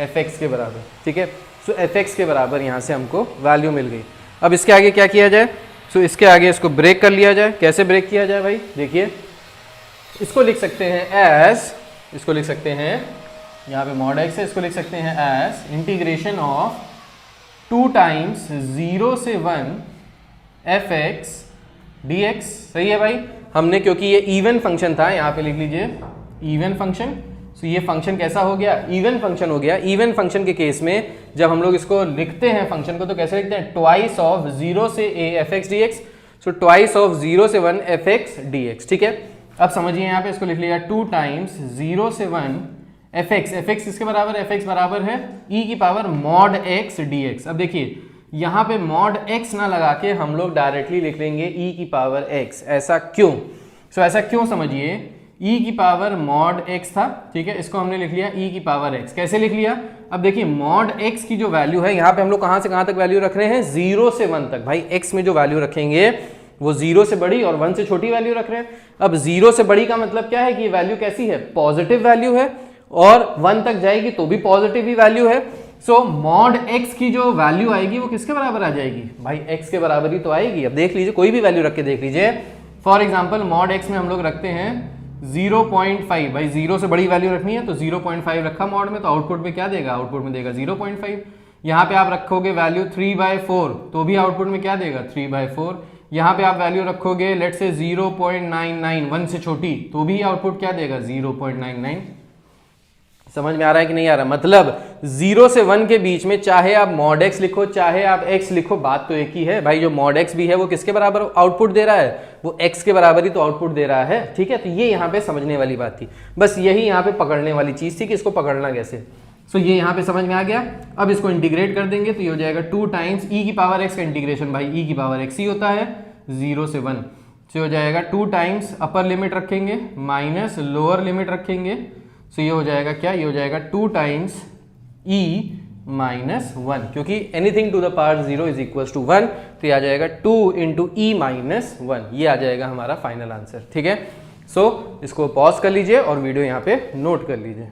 S1: fx के बराबर, ठीक है। सो fx के बराबर यहाँ से हमको वैल्यू मिल गई। अब इसके आगे क्या किया जाए, सो इसके आगे इसको ब्रेक कर लिया जाए। कैसे ब्रेक किया जाए भाई, देखिए इसको लिख सकते हैं एज, इसको लिख सकते हैं यहाँ पे मॉड x है, इसको लिख सकते हैं एज इंटीग्रेशन ऑफ 2 टाइम्स 0 से 1 fx dx। सही है भाई, हमने क्योंकि ये इवन फंक्शन था, यहाँ पे लिख लीजिए इवन फंक्शन। सो ये फंक्शन कैसा हो गया, इवन फंक्शन हो गया। इवन फंक्शन के केस में जब हम लोग इसको लिखते हैं फंक्शन को, तो कैसे लिखते हैं, ट्वाइस ऑफ 0 से a fx dx। So twice of 0 से 1 fx dx, ठीक है। अब समझिए यहाँ पे इसको लिख लिया 2 टाइम्स 0 से 1 fx, fx किसके बराबर है, fx बराबर है e की पावर मॉड x dx। अब देखिए यहाँ पे मॉड x ना लगा के हम लोग डायरेक्टली लिख लेंगे e की पावर x। ऐसा क्यों, सो ऐसा क्यों समझिए, e की पावर मॉड x था, ठीक है, इसको हमने लिख लिया e की पावर x। कैसे लिख लिया, अब देखिए मॉड x की जो वैल्यू है, यहाँ पे हम लोग कहाँ से कहाँ तक वैल्यू रख रहे हैं, 0 से 1 तक। भाई x में जो वैल्यू रखेंगे वो 0 से बड़ी और 1 से छोटी वैल्यू रख रहे हैं। अब 0 से बड़ी का मतलब क्या है कि ये वैल्यू कैसी है, पॉजिटिव वैल्यू है, और 1 तक जाएगी तो भी पॉजिटिव ही वैल्यू है। सो मॉड x की जो वैल्यू आएगी वो किसके बराबर आ जाएगी, भाई x के बराबर ही तो आएगी। अब देख लीजिए, कोई भी वैल्यू रख के देख लीजिए। फॉर एग्जाम्पल मॉड x में हम लोग रखते हैं 0.5, भाई 0 से बड़ी वैल्यू रखनी है तो 0.5 रखा मॉड में, तो आउटपुट में क्या देगा, आउटपुट में देगा 0.5। यहाँ पे आप रखोगे वैल्यू 3/4 तो भी आउटपुट में क्या देगा, 3/4। यहाँ पे आप वैल्यू रखोगे लेट से 0.99, 1 से छोटी, तो भी आउटपुट क्या देगा, 0.99। समझ में आ रहा है कि नहीं आ रहा, मतलब 0 से 1 के बीच में चाहे आप मॉड x लिखो चाहे आप x लिखो, बात तो एक ही है भाई। जो मॉड x भी है वो किसके बराबर आउटपुट दे रहा है, वो x के बराबर ही तो आउटपुट दे रहा है, ठीक है। तो ये यहाँ पे समझने वाली बात थी, बस यही यहाँ पे पकड़ने वाली चीज थी कि इसको पकड़ना कैसे। सो ये यहाँ पे समझ में आ गया। अब इसको इंटीग्रेट कर देंगे तो ये हो जाएगा 2 टाइम्स e की पावर x का इंटीग्रेशन, भाई e की पावर x ही होता है 0 से 1। सो हो जाएगा 2 टाइम्स अपर लिमिट रखेंगे माइनस लोअर लिमिट रखेंगे। सो ये हो जाएगा क्या, ये हो जाएगा 2 टाइम्स e माइनस 1, क्योंकि anything to the power 0 is equal to 1, तो ये आ जाएगा 2 इंटू ई माइनस 1, ये आ जाएगा हमारा फाइनल आंसर, ठीक है। सो इसको पॉज कर लीजिए और वीडियो यहाँ पे नोट कर लीजिए।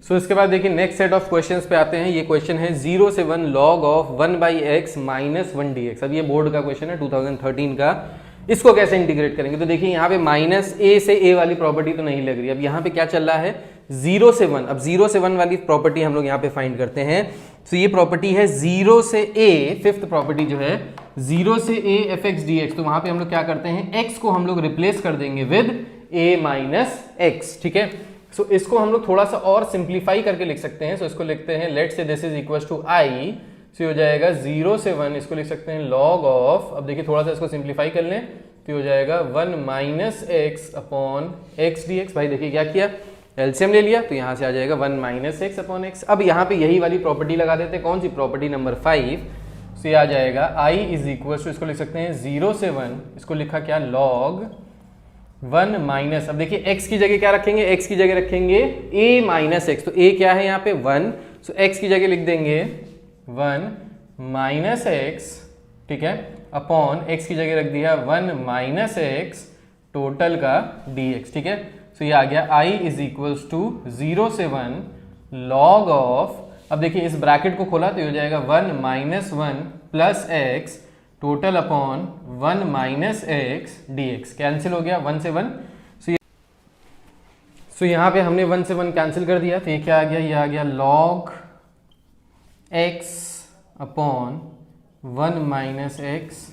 S1: सो इसके बाद देखिए नेक्स्ट सेट ऑफ क्वेश्चंस पे आते हैं। ये क्वेश्चन है 0 से 1 log of 1/x minus 1 dx। अब ये बोर्ड का क्वेश्चन है 2013 का। इसको कैसे इंटीग्रेट करेंगे, तो देखिए यहाँ पे माइनस a से a वाली प्रॉपर्टी तो नहीं लग रही। अब यहाँ पे क्या चल रहा है, 0 से 1। अब 0 से 1 वाली प्रॉपर्टी हम लोग यहाँ पे फाइंड करते हैं। तो ये प्रॉपर्टी है 0 से a, फिफ्थ प्रॉपर्टी जो है 0 से a fx dx। तो वहां पे हम लोग क्या करते हैं, x को हम लोग रिप्लेस कर देंगे विद a माइनस x, ठीक है। सो इसको हम लोग थोड़ा सा और सिंप्लीफाई करके लिख सकते हैं। सो इसको लिखते हैं let say this is equal to i। So हो जाएगा 0 से 1, इसको लिख सकते हैं log ऑफ, अब देखिए थोड़ा सा इसको सिंप्लीफाई कर लें तो हो जाएगा 1 minus x upon x D x. भाई देखिए क्या किया, एलसीएम ले लिया तो यहाँ से आ जाएगा 1 माइनस एक्स अपॉन एक्स। अब यहाँ पे यही वाली प्रॉपर्टी लगा देते हैं, कौन सी प्रॉपर्टी, नंबर 5। सो ये आ जाएगा i इज इक्वल टू, इसको लिख सकते हैं 0 से 1, इसको लिखा क्या log 1 माइनस, अब देखिए x की जगह क्या रखेंगे, x की जगह रखेंगे a माइनस एक्स। तो a क्या है यहाँ पे 1, सो x की जगह लिख देंगे 1 माइनस एक्स, ठीक है, अपॉन x की जगह रख दिया 1 माइनस एक्स टोटल का dx, ठीक है। सो ये आ गया i इज इक्वल्स टू 0 से 1 log ऑफ, अब देखिए इस ब्रैकेट को खोला तो ये हो जाएगा 1 minus 1 plus x total upon 1 minus x dx। Cancel हो गया 1 से 1। सो यहाँ पे हमने 1 से 1 कैंसिल कर दिया, तो ये क्या आ गया, ये आ गया log x upon 1 minus x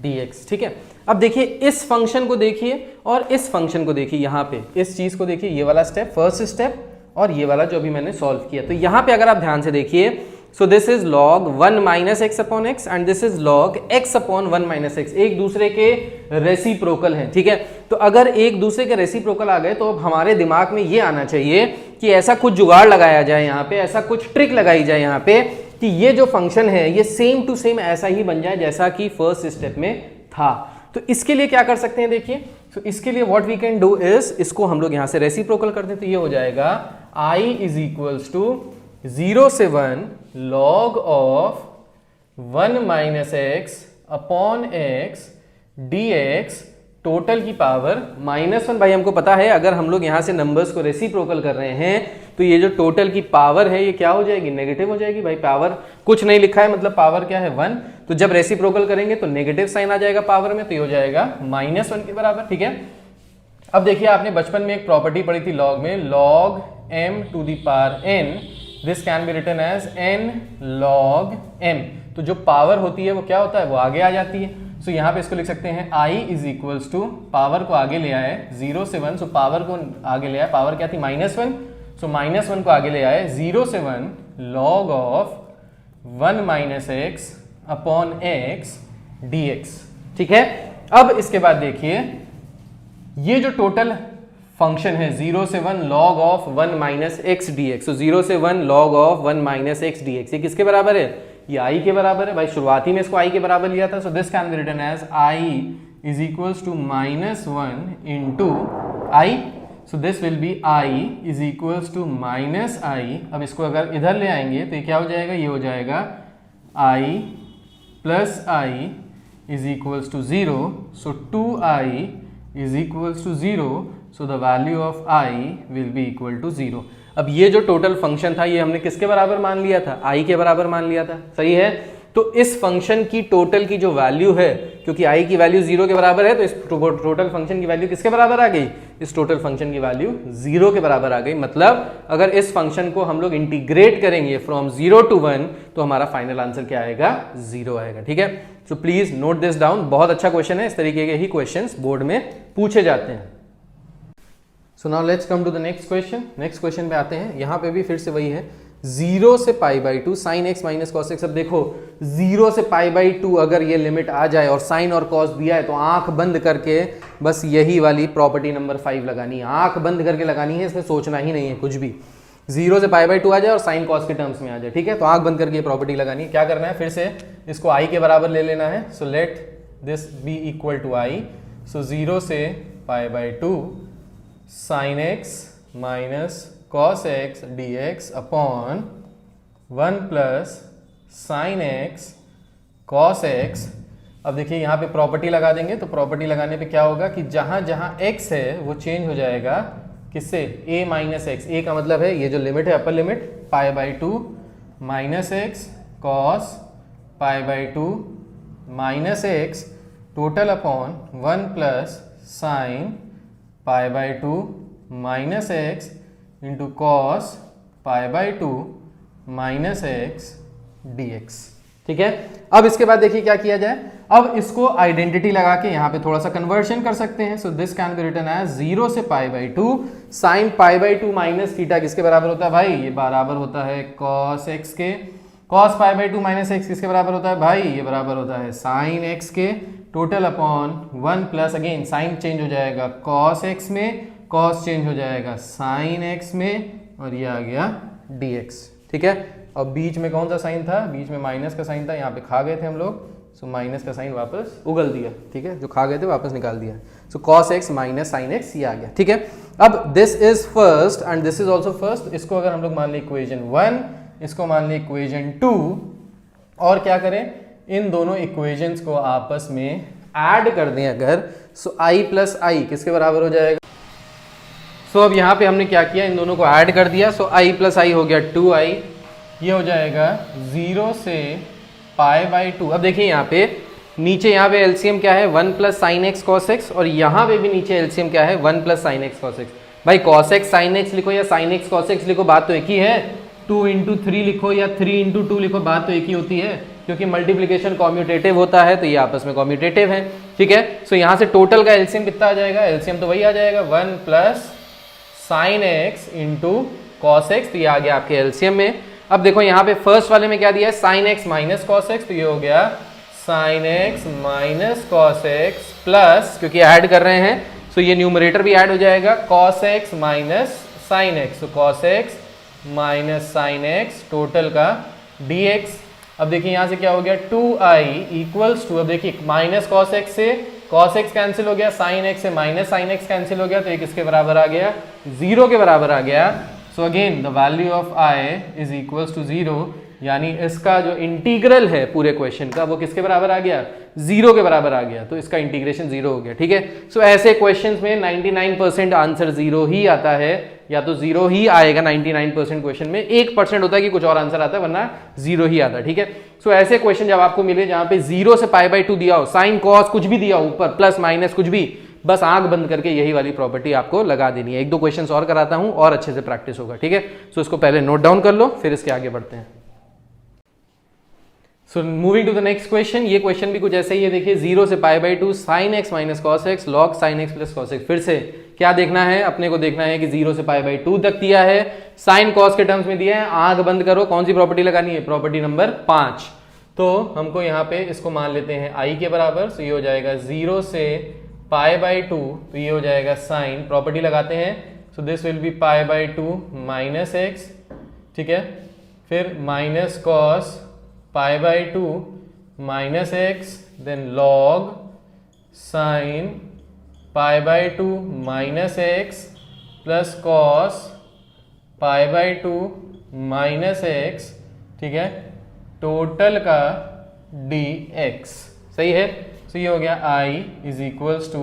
S1: dx। ठीक है, अब देखिए इस फंक्शन को देखिए और इस फंक्शन को देखिए, यहाँ पे इस चीज को देखिए, ये वाला स्टेप फर्स्ट स्टेप और ये वाला जो अभी मैंने सॉल्व किया। तो यहाँ पे अगर आप ध्यान से देखिए, सो this is log 1 minus x upon x and this is log x upon 1 minus x, एक दूसरे के रेसिप्रोकल हैं। ठीक है, तो अगर एक दूसरे के रेसिप्रोकल आ गए तो अब हमारे दिमाग में ये आना चाहिए कि ऐसा कुछ जुगाड़ लगाया जाए यहाँ पे, ऐसा कुछ ट्रिक लगाई जाए यहाँ पे कि ये जो फंक्शन है ये सेम टू सेम ऐसा ही बन जाए जैसा कि फर्स्ट स्टेप में था। तो इसके लिए क्या कर सकते हैं, देखिए, तो इसके लिए what we can do is, इसको हम लोग यहाँ से रेसिप्रोकल कर दें, तो ये हो जाएगा I इज इक्वल्स टू 0 से 1 log of 1 minus x upon x dx total की पावर -1। भाई हमको पता है अगर हम लोग यहाँ से नंबर्स को रेसिप्रोकल कर रहे हैं तो ये जो टोटल की पावर है ये क्या हो जाएगी, नेगेटिव हो जाएगी। भाई पावर कुछ नहीं लिखा है, मतलब पावर क्या है 1, तो जब रेसिप्रोकल करेंगे तो नेगेटिव साइन आ जाएगा पावर में, तो ये हो जाएगा -1 के बराबर। ठीक है, अब देखिए आपने बचपन में एक प्रॉपर्टी पढ़ी थी लॉग में, log m to the power n, this can be written as n log m। तो जो पावर होती है वो क्या होता है, वो आगे आ जाती है। सो यहाँ पे इसको लिख सकते हैं I is equals to, power को आगे ले आए 0 से 1, सो पावर को आगे ले आए, पावर क्या थी -1, सो -1 को आगे ले आए 0 से 1 log of 1 minus x upon x dx। ठीक है, अब इसके बाद देखिए ये जो टोटल फंक्शन है 0 से 1 log of 1 minus x dx, तो 0 से 1 log of 1 minus x dx, ये किसके बराबर है, ये i के बराबर है। भाई शुरुआती में इसको i के बराबर लिया था, so this can be written as i is equals to -1 into i, so this will be i is equals to -i। अब इसको अगर इधर ले आएंगे तो ये क्या हो जाएगा, ये हो जाएगा i plus i is equals to 0, so 2i is equals to 0, so the value of i will be equal to 0। अब ये जो टोटल फंक्शन था ये हमने किसके बराबर मान लिया था, i के बराबर मान लिया था, सही है। तो इस फंक्शन की टोटल की जो वैल्यू है, क्योंकि i की वैल्यू 0 के बराबर है, तो इस टोटल फंक्शन की वैल्यू किसके बराबर आ गई, इस टोटल फंक्शन की वैल्यू 0 के बराबर आ गई। मतलब अगर इस फंक्शन को हम लोग इंटीग्रेट करेंगे फ्रॉम 0 टू 1 तो हमारा फाइनल आंसर क्या आएगा, 0 आएगा। ठीक है, so please note this down, बहुत अच्छा क्वेश्चन है, इस तरीके के ही क्वेश्चंस बोर्ड में पूछे जाते हैं। So now let's come to the next question. Next question पे आते हैं, यहाँ पे भी फिर से वही है, 0 से π/2 sin x minus cos x. अब देखो 0 से π/2 अगर ये लिमिट आ जाए और साइन और कॉस दिया है तो आंख बंद करके बस यही वाली प्रॉपर्टी नंबर 5 लगानी है, आंख बंद करके लगानी है, इसमें सोचना ही नहीं है कुछ भी। 0 से π/2 आ जाए और साइन कॉस के टर्म्स में आ जाए, ठीक है, तो आंख बंद करके ये प्रॉपर्टी लगानी है। क्या करना है, फिर से इसको i के बराबर ले लेना है, so let this be equal to i, so 0 से π/2 sin x minus cos x dx upon 1 plus sine x cos x। अब देखिए यहाँ पे प्रॉपर्टी लगा देंगे, तो प्रॉपर्टी लगाने पे क्या होगा कि जहां जहां x है वो चेंज हो जाएगा किससे, a माइनस एक्स। a का मतलब है ये जो लिमिट है upper limit π/2 minus x cos π/2 minus x total upon 1 plus sine π/2 minus x into cos π/2 minus x dx। ठीक है, अब इसके बाद देखिए क्या किया जाए, अब इसको आइडेंटिटी लगा के यहाँ पे थोड़ा सा कन्वर्शन कर सकते हैं। So this can be written as 0 से π/2 साइन π/2 माइनस थीटा किसके बराबर होता है भाई, ये बराबर होता है cos x के। cos π/2 माइनस एक्स किसके बराबर होता है भाई, ये बराबर होता है साइन x के total upon 1 plus, again sine change हो जाएगा cos x में, cos चेंज हो जाएगा sin x में, और ये आ गया dx। ठीक है, और बीच में कौन सा साइन था, बीच में माइनस का साइन था, यहाँ पे खा गए थे हम लोग, सो माइनस का साइन वापस उगल दिया। ठीक है, जो खा गए थे वापस निकाल दिया, so cos x minus sine x ये आ गया। ठीक है, अब this is first and this is also first, इसको अगर हम लोग मान लें इक्वेशन 1, इसको मान लें इक्वेशन 2, और क्या करें, इन दोनों इक्वेशंस को आपस में ऐड कर दें अगर, सो i प्लस आई किसके बराबर हो जाएगा। सो अब यहाँ पे हमने क्या किया, इन दोनों को ऐड कर दिया, सो i प्लस आई हो गया 2i, ये हो जाएगा 0 से π/2। अब देखिए यहाँ पे नीचे, यहाँ पे एलसीएम क्या है 1 plus sine x cos x, और यहाँ पे भी नीचे एलसीएम क्या है 1 plus sine x cos x. भाई cos x sin x लिखो या sin x cos x लिखो, बात तो एक ही है। 2 इंटू 3 लिखो या 3 इंटू 2 लिखो, बात तो एक ही होती है, क्योंकि मल्टीप्लीकेशन कॉम्यूटेटिव होता है, तो ये आपस में कॉम्यूटेटिव है, ठीक है। सो यहाँ से टोटल का एलसीएम कितना आ जाएगा, एलसीएम तो वही आ जाएगा 1 plus sine x into cos x, तो ये आ गया आपके एलसीएम में। अब देखो यहाँ पे फर्स्ट वाले में क्या दिया है, sign x minus cos x, तो ये हो गया sign x minus cos x plus, क्योंकि ऐड कर रहे हैं सो ये न्यूमरेटर भी ऐड हो जाएगा, cos x minus sine x, तो cos x minus sine x total का dx। अब देखिए यहाँ से क्या हो गया 2i इक्वल्स टू, अब देखिए माइनस कॉस एक्स से कॉस एक्स कैंसिल हो गया, साइन एक्स से माइनस साइन एक्स कैंसिल हो गया, तो एक इसके बराबर आ गया, 0 के बराबर आ गया। So again the value of i is equals to 0, यानी इसका जो इंटीग्रल है पूरे क्वेश्चन का वो किसके बराबर आ गया, 0 के बराबर आ गया, तो इसका इंटीग्रेशन 0 हो गया, ठीक है। सो ऐसे क्वेश्चंस में 99% आंसर 0 ही आता है, या तो 0 ही आएगा 99% क्वेश्चन में, 1% होता है कि कुछ और आंसर आता है, वरना 0 ही आता है, ठीक है। सो ऐसे क्वेश्चन जब आपको मिले जहां पे 0 से π/2 दिया हो, साइन कॉस कुछ भी दिया हो ऊपर, प्लस माइनस कुछ भी, बस आंख बंद करके यही वाली प्रॉपर्टी आपको लगा देनी है। एक दो क्वेश्चंस और कराता हूं और अच्छे से प्रैक्टिस होगा, ठीक है। सो इसको पहले नोट डाउन कर लो, फिर इसके आगे बढ़ते हैं। So moving to the next question, ये क्वेश्चन भी कुछ ऐसे ही है, देखिए 0 से π/2 sine x minus cos x log sine x plus cos x. फिर से क्या देखना है, अपने को देखना है कि 0 से π/2 तक दिया है, साइन कॉस के टर्म्स में दिया है, आंख बंद करो, कौन सी प्रॉपर्टी लगानी है, प्रॉपर्टी नंबर 5। तो हमको यहाँ पे इसको मान लेते हैं i के बराबर, तो ये हो जाएगा 0 से π/2, तो ये हो जाएगा साइन, प्रॉपर्टी लगाते हैं, so this will be π/2 minus x, ठीक है, फिर minus cos π/2 minus x, then log sine π/2 minus x plus cos π/2 minus x, ठीक है, टोटल का dx, सही है। तो ये हो गया i इज इक्वल्स टू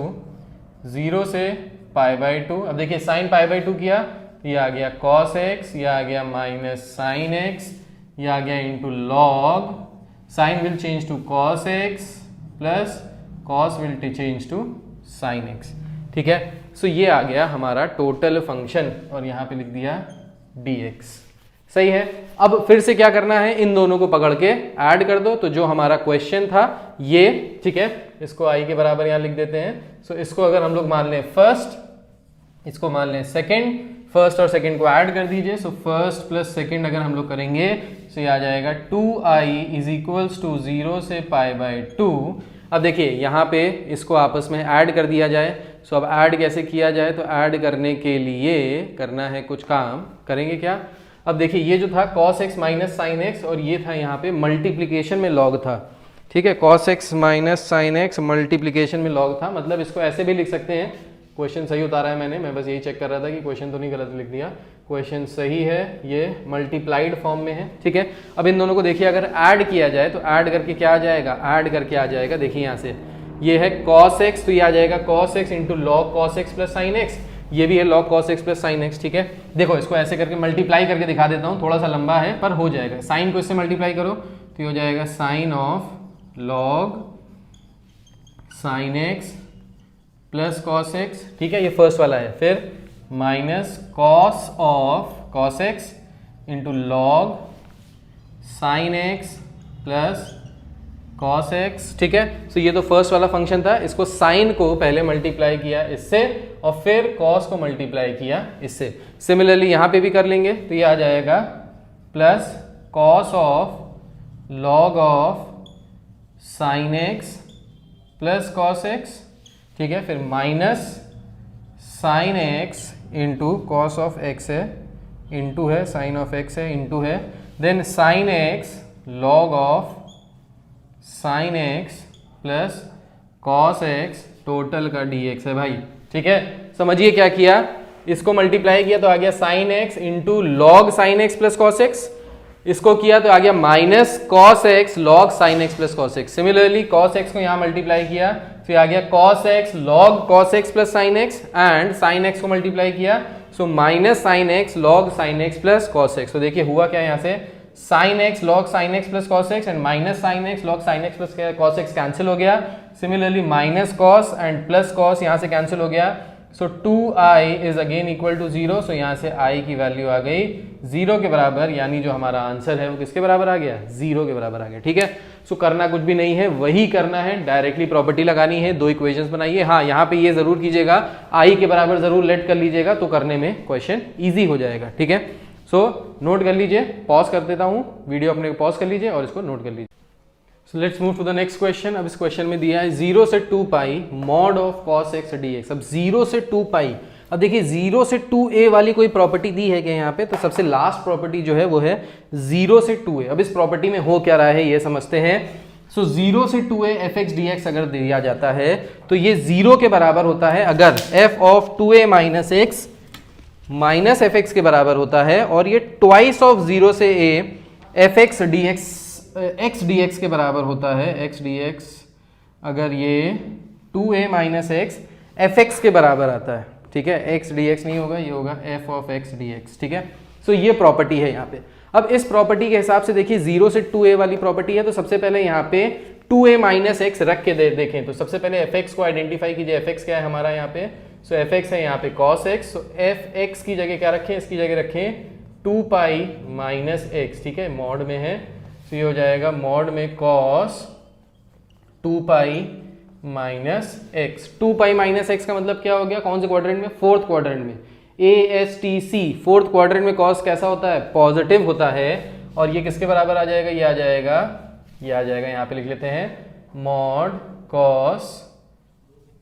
S1: 0 से π/2, अब देखिए साइन π/2 किया, ये आ गया cos x, ये आ गया माइनस साइन x, ये आ गया into log sine will change to cos x plus cos will change to sin x, ठीक है। सो ये आ गया हमारा टोटल फंक्शन, और यहाँ पे लिख दिया dx, सही है। अब फिर से क्या करना है, इन दोनों को पकड़ के ऐड कर दो, तो जो हमारा क्वेश्चन था ये, ठीक है, इसको i के बराबर यहाँ लिख देते हैं। सो इसको अगर हम लोग मान लें फर्स्ट, इसको मान लें सेकेंड, फर्स्ट और सेकेंड को ऐड कर दीजिए, सो फर्स्ट प्लस सेकेंड अगर हम लोग करेंगे तो ये आ जाएगा 2i इज इक्वल्स टू 0 से π/2। अब देखिए यहाँ पे इसको आपस में ऐड कर दिया जाए, सो अब ऐड कैसे किया जाए, तो ऐड करने के लिए करना है कुछ काम, करेंगे क्या, अब देखिए ये जो था cos x minus sine x, और ये था यहाँ पे मल्टीप्लीकेशन में लॉग था, ठीक है, cos x minus sine x multiplication में लॉग था, मतलब इसको ऐसे भी लिख सकते हैं, क्वेश्चन सही उतारा है मैंने, मैं बस यही चेक कर रहा था कि क्वेश्चन तो नहीं गलत लिख दिया, क्वेश्चन सही है, ये मल्टीप्लाइड फॉर्म में है, ठीक है। अब इन दोनों को देखिए अगर ऐड किया जाए तो ऐड करके क्या आ जाएगा, ऐड करके आ जाएगा, देखिए यहाँ से ये है cos x, तो ये आ जाएगा cos x into log cos x plus sine x, ये भी है log cos x plus sine x, ठीक है। देखो इसको ऐसे करके मल्टीप्लाई करके दिखा देता हूँ, थोड़ा सा लंबा है पर हो जाएगा, साइन को इससे मल्टीप्लाई करो तो ये हो जाएगा sine of log sine x plus cos x, ठीक है, ये फर्स्ट वाला है, फिर minus cos of cos x into log sine x plus cos x, ठीक है। सो ये तो फर्स्ट वाला फंक्शन था, इसको साइन को पहले मल्टीप्लाई किया इससे और फिर cos को मल्टीप्लाई किया इससे। सिमिलरली यहाँ पे भी कर लेंगे, तो ये आ जाएगा plus cos of log of sine x plus cos x, ठीक है, फिर minus sine x into cos of x है, इंटू है साइन ऑफ एक्स है, इंटू है, then sine x log of sine x plus cos x total का dx है भाई, ठीक है। समझिए क्या किया, इसको मल्टीप्लाई किया तो आ गया sign x into log sine x plus cos x, इसको किया तो आ गया minus cos x log sine x plus cos x. Similarly cos x को यहाँ मल्टीप्लाई किया तो आ गया cos x log cos x plus sine x, and sine x को मल्टीप्लाई किया so minus sine x log sine x plus cos x. तो देखिए हुआ क्या यहाँ से, sign x log sine x plus cos x and minus sine x log sine x plus cos x cancel हो गया। Similarly minus cos and plus cos यहाँ से कैंसिल हो गया, so 2i is again equal to 0, सो यहाँ से i की वैल्यू आ गई 0 के बराबर, यानी जो हमारा आंसर है वो किसके बराबर आ गया, 0 के बराबर आ गया। ठीक है, सो करना कुछ भी नहीं है, वही करना है, डायरेक्टली प्रॉपर्टी लगानी है, दो इक्वेशंस बनाइए। हाँ, यहाँ पे ये जरूर कीजिएगा, i के बराबर जरूर लेट कर लीजिएगा, तो करने में क्वेश्चन ईजी हो जाएगा। ठीक है, सो नोट कर लीजिए, पॉज कर देता हूँ, वीडियो अपने पॉज कर लीजिए और इसको नोट कर लीजिए। So let's move to the next question. अब इस क्वेश्चन में दिया है 0 से 2 pi mod of cos x dx। अब 0 से 2 पाई, अब देखिए 0 से 2a वाली कोई प्रॉपर्टी दी है क्या यहाँ पे, तो सबसे लास्ट प्रॉपर्टी जो है वो है 0 से 2a। अब इस प्रॉपर्टी में हो क्या रहा है ये समझते हैं। सो 0 से 2a fx dx अगर दिया जाता है तो ये 0 के बराबर होता है अगर f of 2a minus x minus fx के बराबर होता है, और ये ट्वाइस ऑफ 0 से a fx dx x dx के बराबर होता है, x dx अगर ये 2a माइनस x fx के बराबर आता है। ठीक है, x dx नहीं होगा, ये होगा f ऑफ x dx। ठीक है, सो ये प्रॉपर्टी है यहाँ पे। अब इस प्रॉपर्टी के हिसाब से देखिए 0 से 2a वाली प्रॉपर्टी है, तो सबसे पहले यहाँ पे 2a माइनस x रख के देखें, तो सबसे पहले fx को आइडेंटिफाई कीजिए। fx क्या है हमारा यहाँ पे, सो fx है यहाँ पे cos x, सो fx की जगह क्या रखें, इसकी जगह रखें 2 पाई माइनस x। ठीक है, मॉड में है, तो ये हो जाएगा मॉड में cos 2 pi minus x। 2 pi minus x का मतलब क्या हो गया, कौन से क्वाड्रेंट में, फोर्थ क्वाड्रेंट में, ASTC फोर्थ क्वाड्रेंट में cos कैसा होता है, पॉजिटिव होता है, और ये किसके बराबर आ जाएगा, ये आ जाएगा यहाँ पे लिख लेते हैं मॉड cos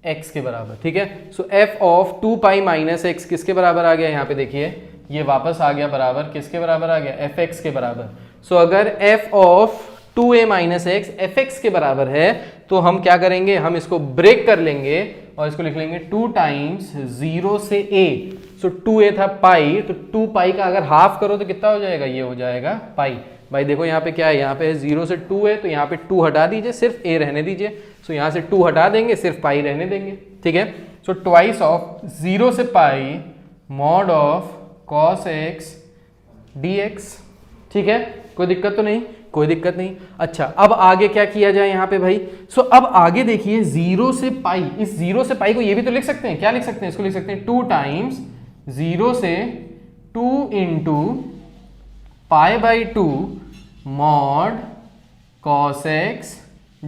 S1: x के बराबर। ठीक है, सो f of 2 pi minus x किसके बराबर आ गया, यहाँ पे देखिए ये वापस आ गया बराबर, किसके बराबर आ गया, fx के बराबर। सो अगर f of 2a minus x fx के बराबर है तो हम क्या करेंगे, हम इसको ब्रेक कर लेंगे और इसको लिख लेंगे 2 टाइम्स 0 से a। सो 2a था पाई, तो 2 पाई का अगर हाफ करो तो कितना हो जाएगा, ये हो जाएगा पाई। भाई देखो यहाँ पे क्या है, यहाँ पे 0 से 2 है, तो यहाँ पे 2 हटा दीजिए, सिर्फ a रहने दीजिए। सो यहाँ से 2 हटा देंगे, सिर्फ पाई रहने देंगे। ठीक है, सो ट्वाइस ऑफ 0 से pi mod of cos x dx। ठीक है, कोई दिक्कत तो नहीं, कोई दिक्कत नहीं। अच्छा, अब आगे क्या किया जाए यहाँ पे भाई, सो अब आगे देखिए 0 से पाई, इस 0 से पाई को ये भी तो लिख सकते हैं, क्या लिख सकते हैं, इसको लिख सकते हैं 2 टाइम्स 0 से 2 into pi by 2 mod cos x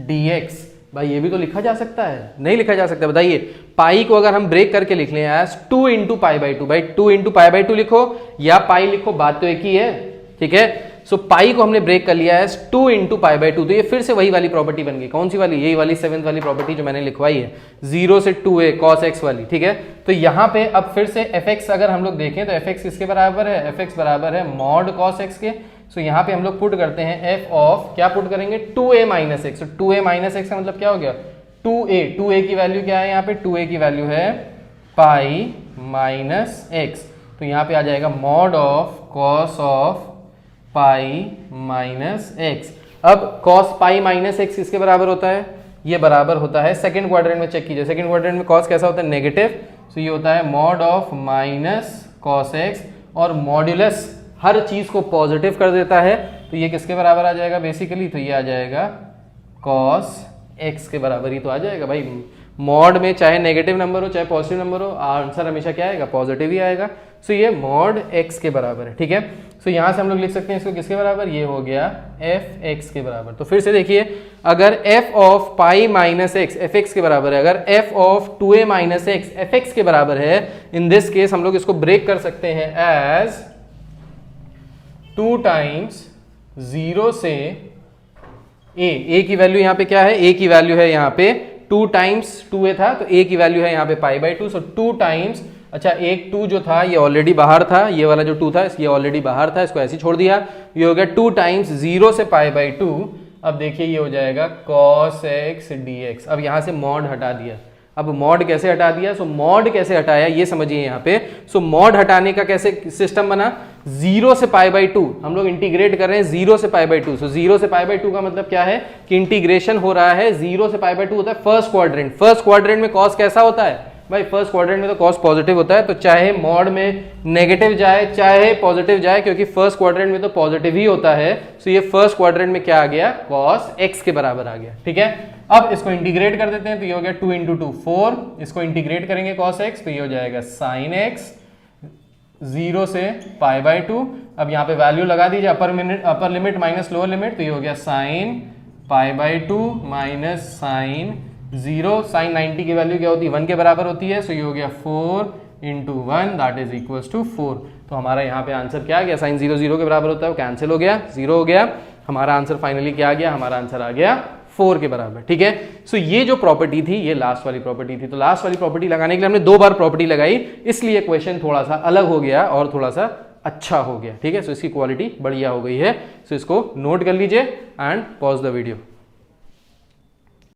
S1: dx। भाई ये भी तो लिखा जा सकता है, नहीं लिखा जा सकता, बताइए। पाई को अगर हम ब्रेक करके लिख लें एज 2 इंटू पाई बाई 2, भाई 2 इंटू पाई बाई 2 लिखो या पाई लिखो, बात तो एक ही है। ठीक है, सो पाई को हमने ब्रेक कर लिया है 2 इंटू पाई बाई 2, तो ये फिर से वही वाली प्रॉपर्टी बन गई। कौन सी वाली, यही वाली 7th वाली प्रॉपर्टी जो मैंने लिखवाई है, 0 से 2a cos x वाली। ठीक है, तो यहाँ पे अब फिर से fx अगर हम लोग देखें तो fx किसके बराबर है, fx बराबर है मॉड cos x के। सो यहाँ पे हम लोग पुट करते हैं f ऑफ, क्या पुट करेंगे, 2a minus x। 2a minus x का मतलब क्या हो गया, 2a की वैल्यू क्या है यहाँ पे, 2a की वैल्यू है पाई माइनस x। तो यहाँ पे आ जाएगा mod of cos of pi minus x। अब cos पाई माइनस x किसके बराबर होता है, ये बराबर होता है सेकंड क्वाड्रेंट में। चेक कीजिए सेकंड क्वाड्रेंट में cos कैसा होता है, नेगेटिव। सो ये होता है mod of minus cos x, और मॉड्यूलस हर चीज को पॉजिटिव कर देता है, तो ये किसके बराबर आ जाएगा बेसिकली, तो ये आ जाएगा cos x के बराबर ही तो आ जाएगा। भाई मॉड में चाहे नेगेटिव नंबर हो चाहे पॉजिटिव नंबर हो, आंसर हमेशा क्या आएगा, पॉजिटिव ही आएगा। सो ये मॉड x के बराबर है। ठीक है, सो यहाँ से हम लोग लिख सकते हैं इसको किसके बराबर, ये हो गया f(x) के बराबर। तो फिर से देखिए, अगर f of pi minus x f(x) के बराबर है, अगर f of 2a minus x f(x) के बराबर है, इन दिस केस हम लोग इसको ब्रेक कर सकते हैं एज 2 टाइम्स 0 से a की वैल्यू यहाँ पे क्या है, a की वैल्यू है यहाँ पे 2 टाइम्स 2a था, तो a की वैल्यू है यहाँ पे पाई बाई 2। सो 2 टाइम्स, अच्छा एक 2 जो था ये ऑलरेडी बाहर था, ये वाला जो 2 था ये ऑलरेडी बाहर था, इसको ऐसे छोड़ दिया, ये हो गया 2 टाइम्स 0 से पाई बाई 2। अब देखिए ये हो जाएगा cos x dx। अब यहाँ से मॉड हटा दिया, अब मॉड कैसे हटा दिया, सो मॉड कैसे हटाया ये समझिए यहाँ पे। सो मॉड हटाने का कैसे सिस्टम बना, 0 से पाई बाई 2 हम लोग इंटीग्रेट कर रहे हैं 0 से पाई बाई 2। सो 0 से पाई बाई 2 का मतलब क्या है कि इंटीग्रेशन हो रहा है 0 से पाई बाई 2 होता है फर्स्ट क्वाड्रेंट। फर्स्ट क्वाड्रेंट में cos कैसा होता है, भाई फर्स्ट क्वाड्रेंट में तो कॉस पॉजिटिव होता है, तो चाहे मॉड में नेगेटिव जाए चाहे पॉजिटिव जाए, क्योंकि फर्स्ट क्वाड्रेंट में तो पॉजिटिव ही होता है, तो ये फर्स्ट क्वाड्रेंट में क्या आ गया, कॉस एक्स के बराबर आ गया। ठीक है, अब इसको इंटीग्रेट कर देते हैं, तो ये हो गया 2 × 2 4, इसको इंटीग्रेट करेंगे cos x, तो ये हो जाएगा sin x 0 से π/2। अब यहाँ पे वैल्यू लगा दीजिए, upper limit minus lower limit, तो ये हो गया sin π/2 माइनस sin 0। sin 90 की वैल्यू क्या होती है, 1 के बराबर होती है, सो ये हो गया 4 × 1 दैट इज इक्वल्स टू 4। तो हमारा यहाँ पे आंसर क्या आ गया, sin 0 0 के बराबर होता है, वो कैंसिल हो गया, 0 हो गया। हमारा आंसर फाइनली क्या आ गया, हमारा आंसर आ गया 4 के बराबर। ठीक है, सो ये जो प्रॉपर्टी थी ये लास्ट वाली प्रॉपर्टी थी, तो लास्ट वाली प्रॉपर्टी लगाने के लिए हमने 2 बार प्रॉपर्टी लगाई, इसलिए क्वेश्चन थोड़ा सा अलग हो गया और थोड़ा सा अच्छा हो गया। ठीक है, सो इसकी क्वालिटी बढ़िया हो गई है। सो इसको नोट कर लीजिए एंड पॉज द वीडियो।